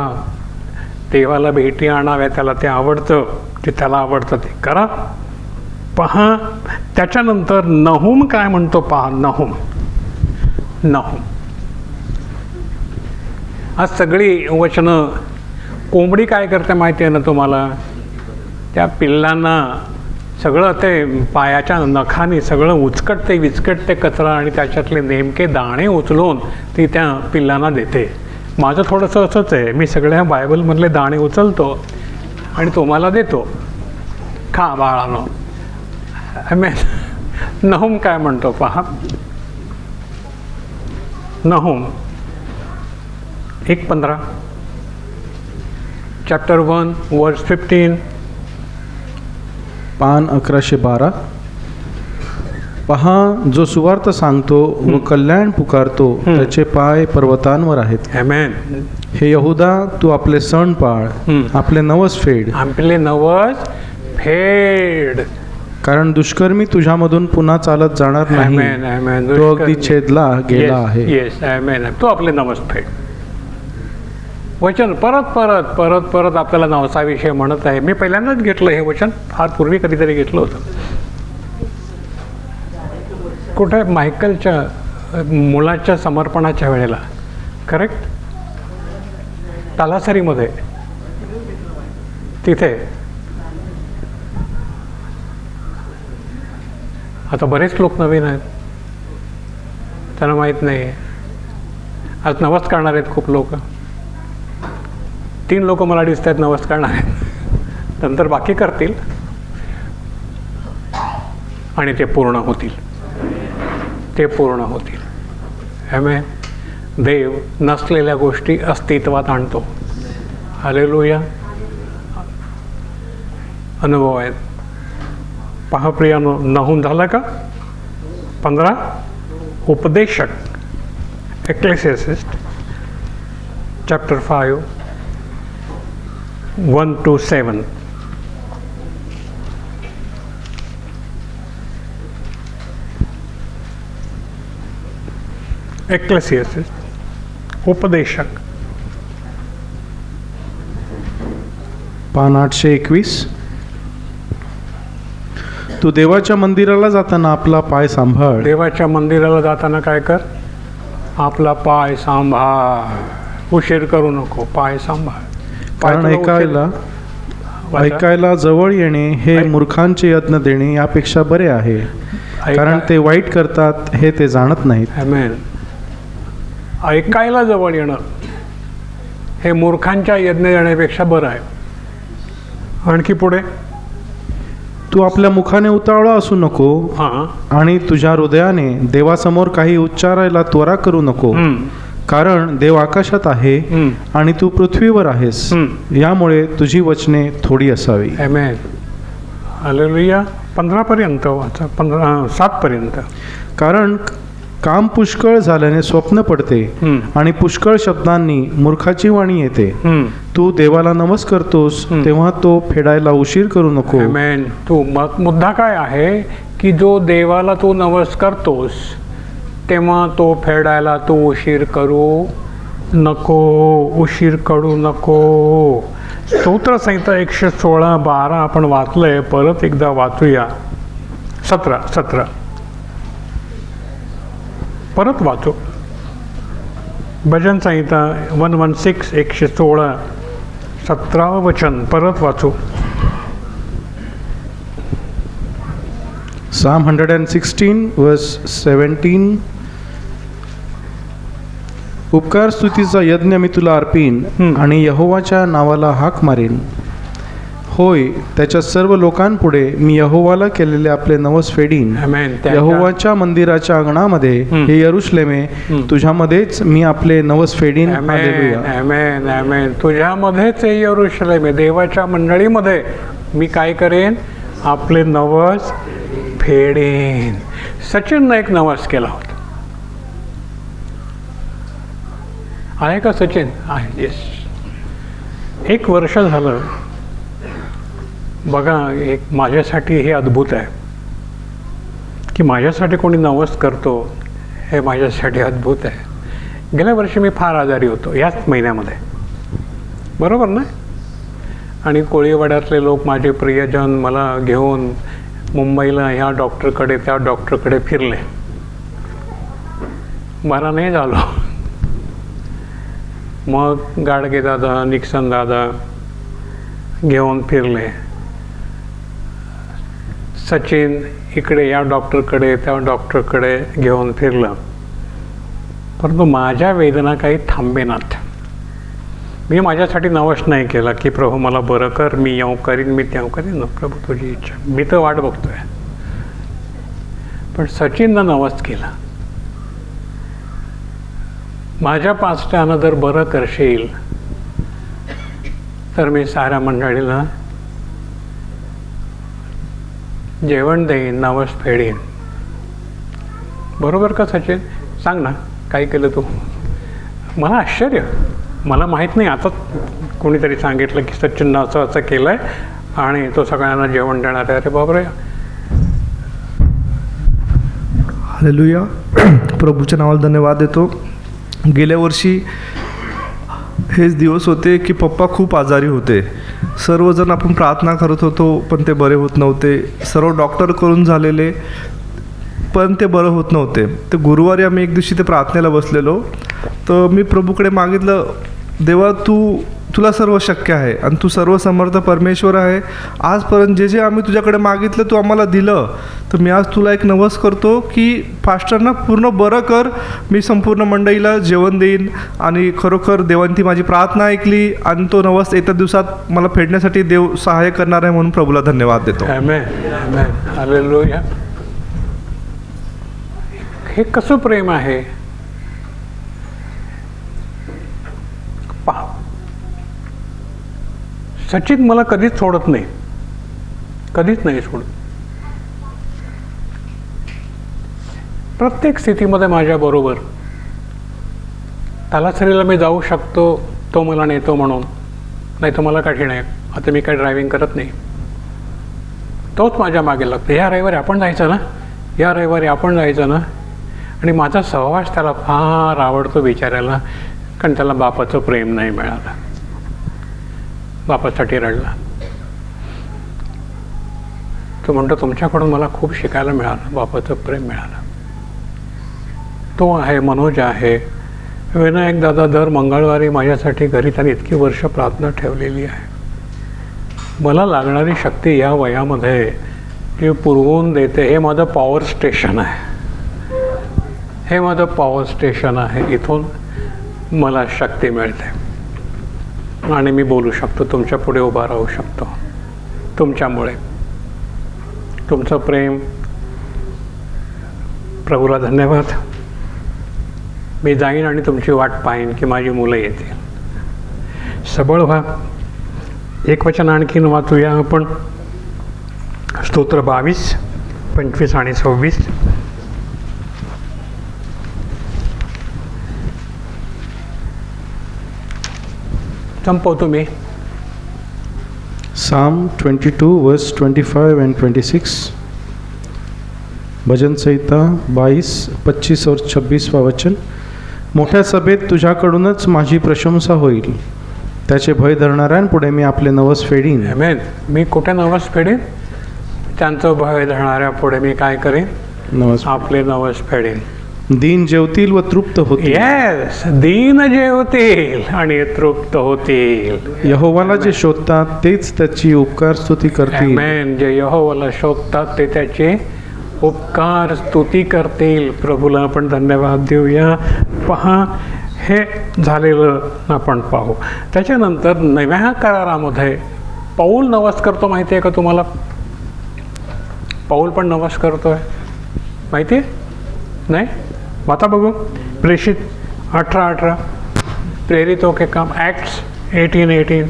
देवाला भेटी आणाव्या, त्याला ते आवडतं, ते त्याला आवडतं ते करा. पहा, त्याच्यानंतर नहूम काय म्हणतो पहा. नहूम आज सगळी वचनं, कोंबडी काय करते माहिती आहे ना तुम्हाला? त्या पिल्लांना सगळं ते पायाच्या नखाने सगळं उचकटते विचकटते कचरा आणि त्याच्यातले नेमके दाणे उचलून ती त्या पिल्लांना देते. माझं थोडंसं असंच आहे, मी सगळ्या बायबलमधले दाणे उचलतो आणि तुम्हाला देतो, खा बाळानो. नहूम काय म्हणतो पहा, नहूम 1:15, चॅप्टर 1 वर्स 15. पान 1112. पहा, जो सुवार्थ सांगतो व कल्याण पुकारतो त्याचे पाय पर्वतांवर आहेत. आमेन. हे यहुदा, तू आपले सण पाळ, आपले नवस फेड, आपले नवस फेड. कारण दुष्कर्मी तुझ्यामधून पुन्हा चालत जाणार नाही. आमेन, आमेन. तो अगदी छेदला गेला आहे. येस, आमेन. तो आपले नवस फेड. वचन परत परत परत परत आपल्याला नवसाविषयी म्हणत आहे. मी पहिल्यांदाच घेतलं हे वचन, फार पूर्वी कधीतरी घेतलं होतं. कुठे मायकलच्या मुलाच्या समर्पणाच्या वेळेला, करेक्ट, तालासरीमध्ये, तिथे आता बरेच लोक नवीन आहेत, त्यांना माहीत नाही आहे. आज नवस करणार आहेत खूप लोक. 3 लोक मला दिसत आहेत नवस करणार आहेत, नंतर बाकी करतील आणि ते पूर्ण होतील. ते पूर्ण होतील. आमेन. देव नसलेल्या गोष्टी अस्तित्वात आणतो. हालेलुया. अनुभव आहेत. पहा प्रियानो, नहूम झालं का? 15. उपदेशक, एक्लेसियासिस्ट, चॅप्टर 5 1 to 7. एक्लेसियासिस्ट, उपदेशक. पान 821. तू देवाच्या मंदिराला जाताना आपला पाय सांभाळ. देवाच्या मंदिराला जाताना काय कर? आपला पाय सांभाळ. उशीर करू नको, पाय सांभाळ. कारण ऐकायला जवळ येणे हे मूर्खांचे यत्न देणे यापेक्षा बरे आहे, कारण ते वाईट करतात हे ते जाणत नाहीत. आमेन. ऐकायला जवळ येणं हे मूर्खांच्या यज्ञ देण्यापेक्षा बरं आहे. आणखी पुढे, तू आपल्या मुखाने उतावळा असू नको हां, आणि तुझ्या हृदयाने देवासमोर काही उच्चारायला त्वरा करू नको, कारण देव आकाशात आहे आणि तू पृथ्वीवर आहेस. यामुळे तुझी वचने थोडी असावी. आमेन. हालेलुया. 15 पर्यंत वाचा, 7 पर्यंत. कारण काम पुष्कळ झाल्याने स्वप्न पडते आणि पुष्कळ शब्दांनी मूर्खाची वाणी येते. तू देवाला नमस करतोस तेव्हा तो फेडायला उशीर करू नको. आमेन. तू मुद्दा काय आहे की जो देवाला तू नवस करतोस तेव्हा तो फेडायला तू उशीर करू नको. उशीर करू नको. स्तोत्रसंहिता 116:12 आपण वाचलंय, परत एकदा वाचूया. 17 परत वाचू. भजन संहिता 116 116 17 वचन परत वाचू. Psalm 116 verse 17. उपकार स्तुतीचा यज्ञ मी तुला अर्पीन आणि यहोवाच्या नावाला हाक मारीन. होय, त्याच्या सर्व लोकांपुढे मी यहोवाला केलेले आपले नवस फेडीन. आमेन. यहोवाच्या मंदिराच्या अंगणामध्ये हे यरुशलेमे तुझ्यामध्येच मी आपले नवस फेडीन. हालेलुया. आमेन. आमेन. तुझ्यामध्येच हे यरुशलेमे, देवाच्या मंडळीमध्ये मी काय करेन? आपले नवस फेडेन. सचिननं एक नवस केला होता. आहे का सचिन? आहे. येस. 1 वर्ष झालं. बघा, एक माझ्यासाठी हे अद्भुत आहे की माझ्यासाठी कोणी नवस करतो, हे माझ्यासाठी अद्भुत आहे. गेल्या वर्षी मी फार आजारी होतो, याच महिन्यामध्ये, बरोबर ना? आणि कोळीवाड्यातले लोक, माझे प्रियजन, मला घेऊन मुंबईला ह्या डॉक्टरकडे त्या डॉक्टरकडे फिरले. बरा नाही झालो. मग गाडगे दादा, निक्सन दादा घेऊन फिरले. सचिन इकडे या डॉक्टरकडे त्या डॉक्टरकडे घेऊन फिरलं, परंतु माझ्या वेदना काही थांबेनात. मी माझ्यासाठी नवस नाही केला की प्रभू मला बरं कर, मी येऊ करीन, मी तेव्हा करीन. न प्रभू तुझी इच्छा, मी तर वाट बघतोय. पण सचिननं नवस केला, माझ्या पाचट्यानं जर बरं करशील तर मी साऱ्या मंडळीला जेवण देईन, नवस फेडीन. बरोबर का सचिन? सांग ना, काय केलं तू? मला आश्चर्य, मला माहीत नाही. आता कोणीतरी सांगितलं की सचिननं असं असं केलं आहे आणि तो सगळ्यांना जेवण देणार आहे. अरे बापरे. हालेलुया. प्रभूच्या नावाला धन्यवाद देतो. गेल्या वर्षी हेच दिवस होते की पप्पा खूप आजारी होते. सर्वजण आपण प्रार्थना करत होतो पण ते बरे होत नव्हते. सर्व डॉक्टर करून झालेले पण ते बरं होत नव्हते. तर गुरुवारी आम्ही एक दिवशी ते प्रार्थनेला बसलेलो, तर मी प्रभूकडे मागितलं, देवा तुला सर्व शक्य आहे आणि तू सर्व समर्थ परमेश्वर आहे. आजपर्यंत जे जे आम्ही तुझ्याकडे मागितलं तू आम्हाला दिलं, तर मी आज तुला एक नवस करतो की फास्टरना पूर्ण बरं कर. मी संपूर्ण मंडळीला जेवण देईन आणि खरोखर देवांनी ती माझी प्रार्थना ऐकली आणि तो नवस येत्या दिवसात मला फेडण्यासाठी देव सहाय्य करणार आहे, म्हणून प्रभूला धन्यवाद देतो. आमेन, आमेन, हालेलुया. हे कसं प्रेम आहे पहा. सचिन मला कधीच सोडत नाही, कधीच नाही सोडत. प्रत्येक स्थितीमध्ये माझ्याबरोबर. तालासरीला मी जाऊ शकतो, तो मला नेतो म्हणून, नाही तर मला कठीण आहे. आता मी काय ड्रायव्हिंग करत नाही, तोच माझ्या मागे लागतो. या रविवारी आपण जायचं ना, या रविवारी आपण जायचं ना. आणि माझा सहवास त्याला फार आवडतो बिचाऱ्याला, कारण त्याला बापाचं प्रेम नाही मिळालं. बापासाठी रडला. तो म्हणतो तुमच्याकडून मला खूप शिकायला मिळालं, बापाचं प्रेम मिळालं. तो आहे, मनोज आहे, विनायक दादा दर मंगळवारी माझ्यासाठी घरी त्यांनी इतकी वर्ष प्रार्थना ठेवलेली आहे. मला लागणारी शक्ती या वयामध्ये जी पुरवून देते, हे माझं पॉवर स्टेशन आहे. हे माझं पॉवर स्टेशन आहे. इथून मला शक्ती मिळते आणि मी बोलू शकतो, तुमच्या पुढे उभा राहू शकतो. तुमच्यामुळे, तुमचं प्रेम. प्रभूला धन्यवाद. मी जाईन आणि तुमची वाट पाहीन की माझी मुलं येतील. सबळ व्हा. एक वचन आणखीन वाचूया आपण. स्तोत्र 22, 25 आणि 26. संपवतो मी. Psalm 22 verse 25 and 26. भजन संहिता 22, 25 और 26वां वचन. मोठ्या सभेत तुझ्याकडूनच माझी प्रशंसा होईल. त्याचे भय धरणाऱ्यांपुढे मी आपले नवस फेडीन. आमेन. मी कुठे नवस फेडेन? त्यांचं भय धरणाऱ्या पुढे मी काय करेन? नवस. आपले नवस फेडेन. दीन जेवतील व तृप्त होतील. येस, दीन जेवतील आणि तृप्त होतील. यहोवाला जे शोधतात तेच त्याची उपकार स्तुती करतील. आमेन. जे यहोवाला शोधतात ते त्याचे उपकार स्तुती करतील. प्रभूला आपण धन्यवाद देऊया. पहा, हे झालेलं आपण पाहू. त्याच्यानंतर नव्या करारामध्ये पौल नवस करतो, माहिती आहे का तुम्हाला? पौल पण नवस करतोय, माहिती आहे? नाही? आता बघू. प्रेषित 18:18. प्रेरितों के काम, ॲक्ट्स 18:18.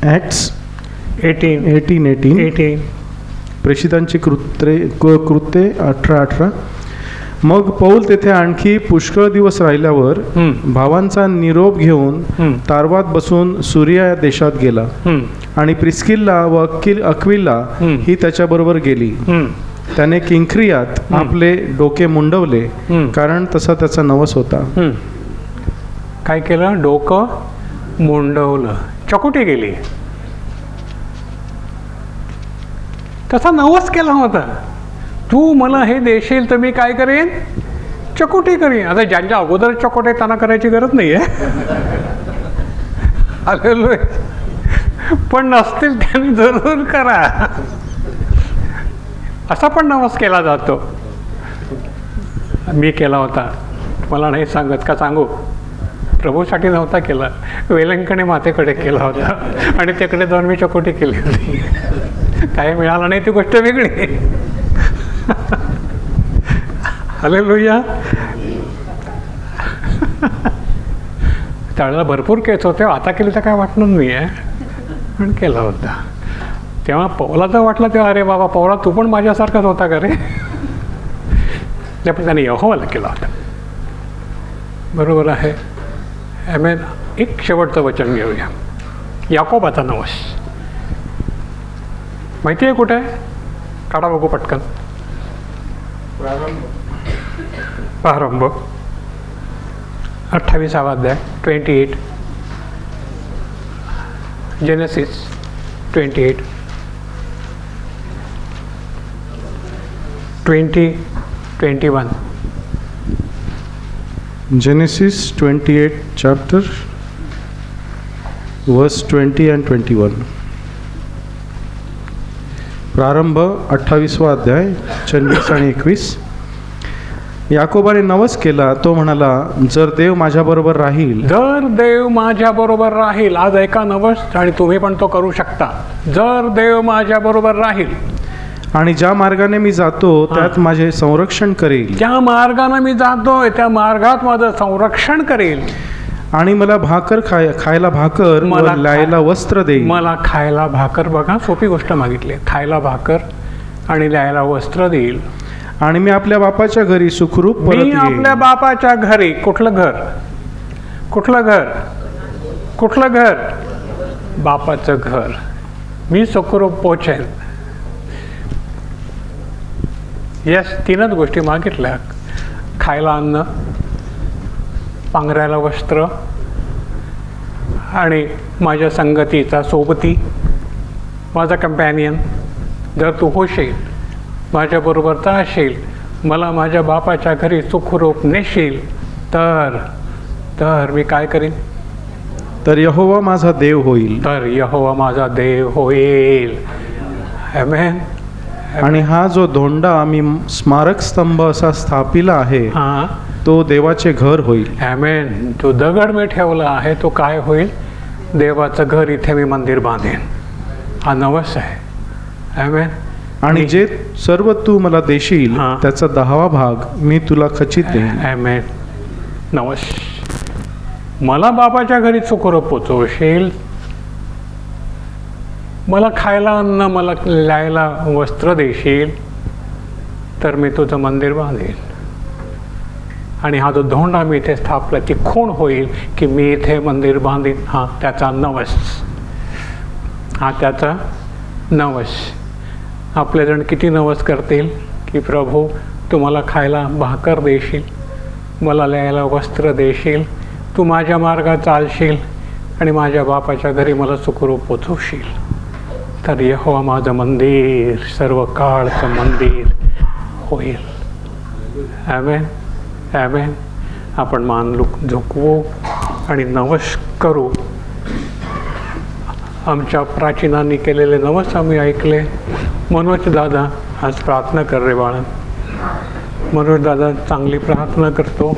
ॲक्ट्स 18:18. 18. प्रेषितांची कृत्ये 18:18. मग पौल तेथे आणखी पुष्कळ दिवस राहिल्यावर भावांचा निरोप घेऊन तारवात बसून सुरिया या देशात गेला आणि प्रिस्किल्ला व अक्विला ही त्याच्याबरोबर गेली. त्याने किंक्रियात आपले डोके मुंडवले, कारण तसा त्याचा नवस होता. काय केलं? डोकं मुंडवलं. चकोटी गेली. तसा नवस केला होता, तू मला हे देशील तर मी काय करेन, चकोटी करीन. आता ज्यांच्या अगोदर चकोटे त्यांना करायची गरज नाही आहे, हालेलुया. पण नसतील त्यांनी जरूर करा. असा पण नवस केला जातो. मी केला होता, मला नाही सांगत का सांगू, प्रभूसाठी नव्हता केला, वेलंकणी मातेकडे केला होता आणि तिकडे जाऊन मी चकोटी केली होती. काही मिळालं नाही ती गोष्ट वेगळी. हालेलुया. त्यावेळेला भरपूर केस होते, आता केली तर काय वाटणार नाही आहे, पण केला होता. तेव्हा पौलाचं वाटलं तेव्हा, अरे बाबा पौला तू पण माझ्यासारखाच होता का रे. पण त्याने यहोवाला केला होता. बरोबर आहे. आमेन. एक शेवटचं वचन घेऊया, याकोबाचा नवस. माहिती आहे कुठे आहे? काढा बघू पटकन. प्रारंभ 28 अध्याय 28. Genesis 28 20-21. Genesis 28 chapter verse 20 and 21. प्रारंभ 28 अध्याय 26 आणि 21. याकोबाने नवस केला, तो म्हणाला, जर देव माझ्याबरोबर राहील. जर देव माझ्याबरोबर राहील. आज ऐका नवस आणि तुम्ही पण तो करू शकता. जर देव माझ्याबरोबर राहील आणि ज्या मार्गाने मी जातो त्यात माझे संरक्षण करेल. ज्या मार्गाने मी जातोय त्या मार्गात माझं संरक्षण करेल. आणि मला भाकर खायला भाकर व ल्यायला वस्त्र देईल. मला खायला भाकर, बघा सोपी गोष्ट मागितली, खायला भाकर आणि ल्यायला वस्त्र देईल. आणि मी आपल्या बापाच्या घरी सुखरूप परत मी येईन. आपल्या बापाच्या घरी. कुठलं घर? कुठलं घर? कुठलं घर? बापाचं घर. मी सुखरूप पोचेन. यस, 3च गोष्टी मागितल्या, खायला अन्न, पांघरायला वस्त्र आणि माझ्या संगतीचा सोबती, माझा कंपॅनियन. जर तू होशील माझ्याबरोबर तर असेल, मला माझ्या बापाच्या घरी सुखरूप नेशील, तर मी काय करीन? तर यहोवा माझा देव होईल. तर यहोवा माझा देव होईल. आमेन. आणि हा जो धोंडा मी स्मारक स्तंभ असा स्थापिला आहे, हां, तो देवाचे घर होईल. आमेन. जो दगड मी ठेवला आहे तो काय होईल? देवाचं घर. इथे मी मंदिर बांधेन. हा नवस आहे. आमेन. आणि जे सर्व तू मला देशील हां. त्याचा 10वा भाग मी तुला खचित देईन. आमेन. नवस. मला बापाच्या घरी सुखरूप पोचवशील, मला खायला अन्न, मला ल्यायला वस्त्र देशील, तर मी तुझं मंदिर बांधेन. आणि हा जो धोंडा मी इथे स्थापला ती खूण होईल की मी इथे मंदिर बांधीन. हा त्याचा नवस. हा त्याचा नवस. आपले जण किती नवस करतील की प्रभू तू मला खायला भाकर देशील, मला ल्यायला वस्त्र देशील, तू माझ्या मार्गात चालशील आणि माझ्या बापाच्या घरी मला सुखरूप पोचवशील, तर यहोवा माझं मंदिर सर्व काळचं मंदिर होईल. आमेन. आमेन. आपण मान झुकवू आणि नवस करू. आमच्या प्राचीनांनी केलेले नवस आम्ही ऐकले. मनोज दादा आज प्रार्थना कर रे बाळा. मनोज दादा चांगली प्रार्थना करतो.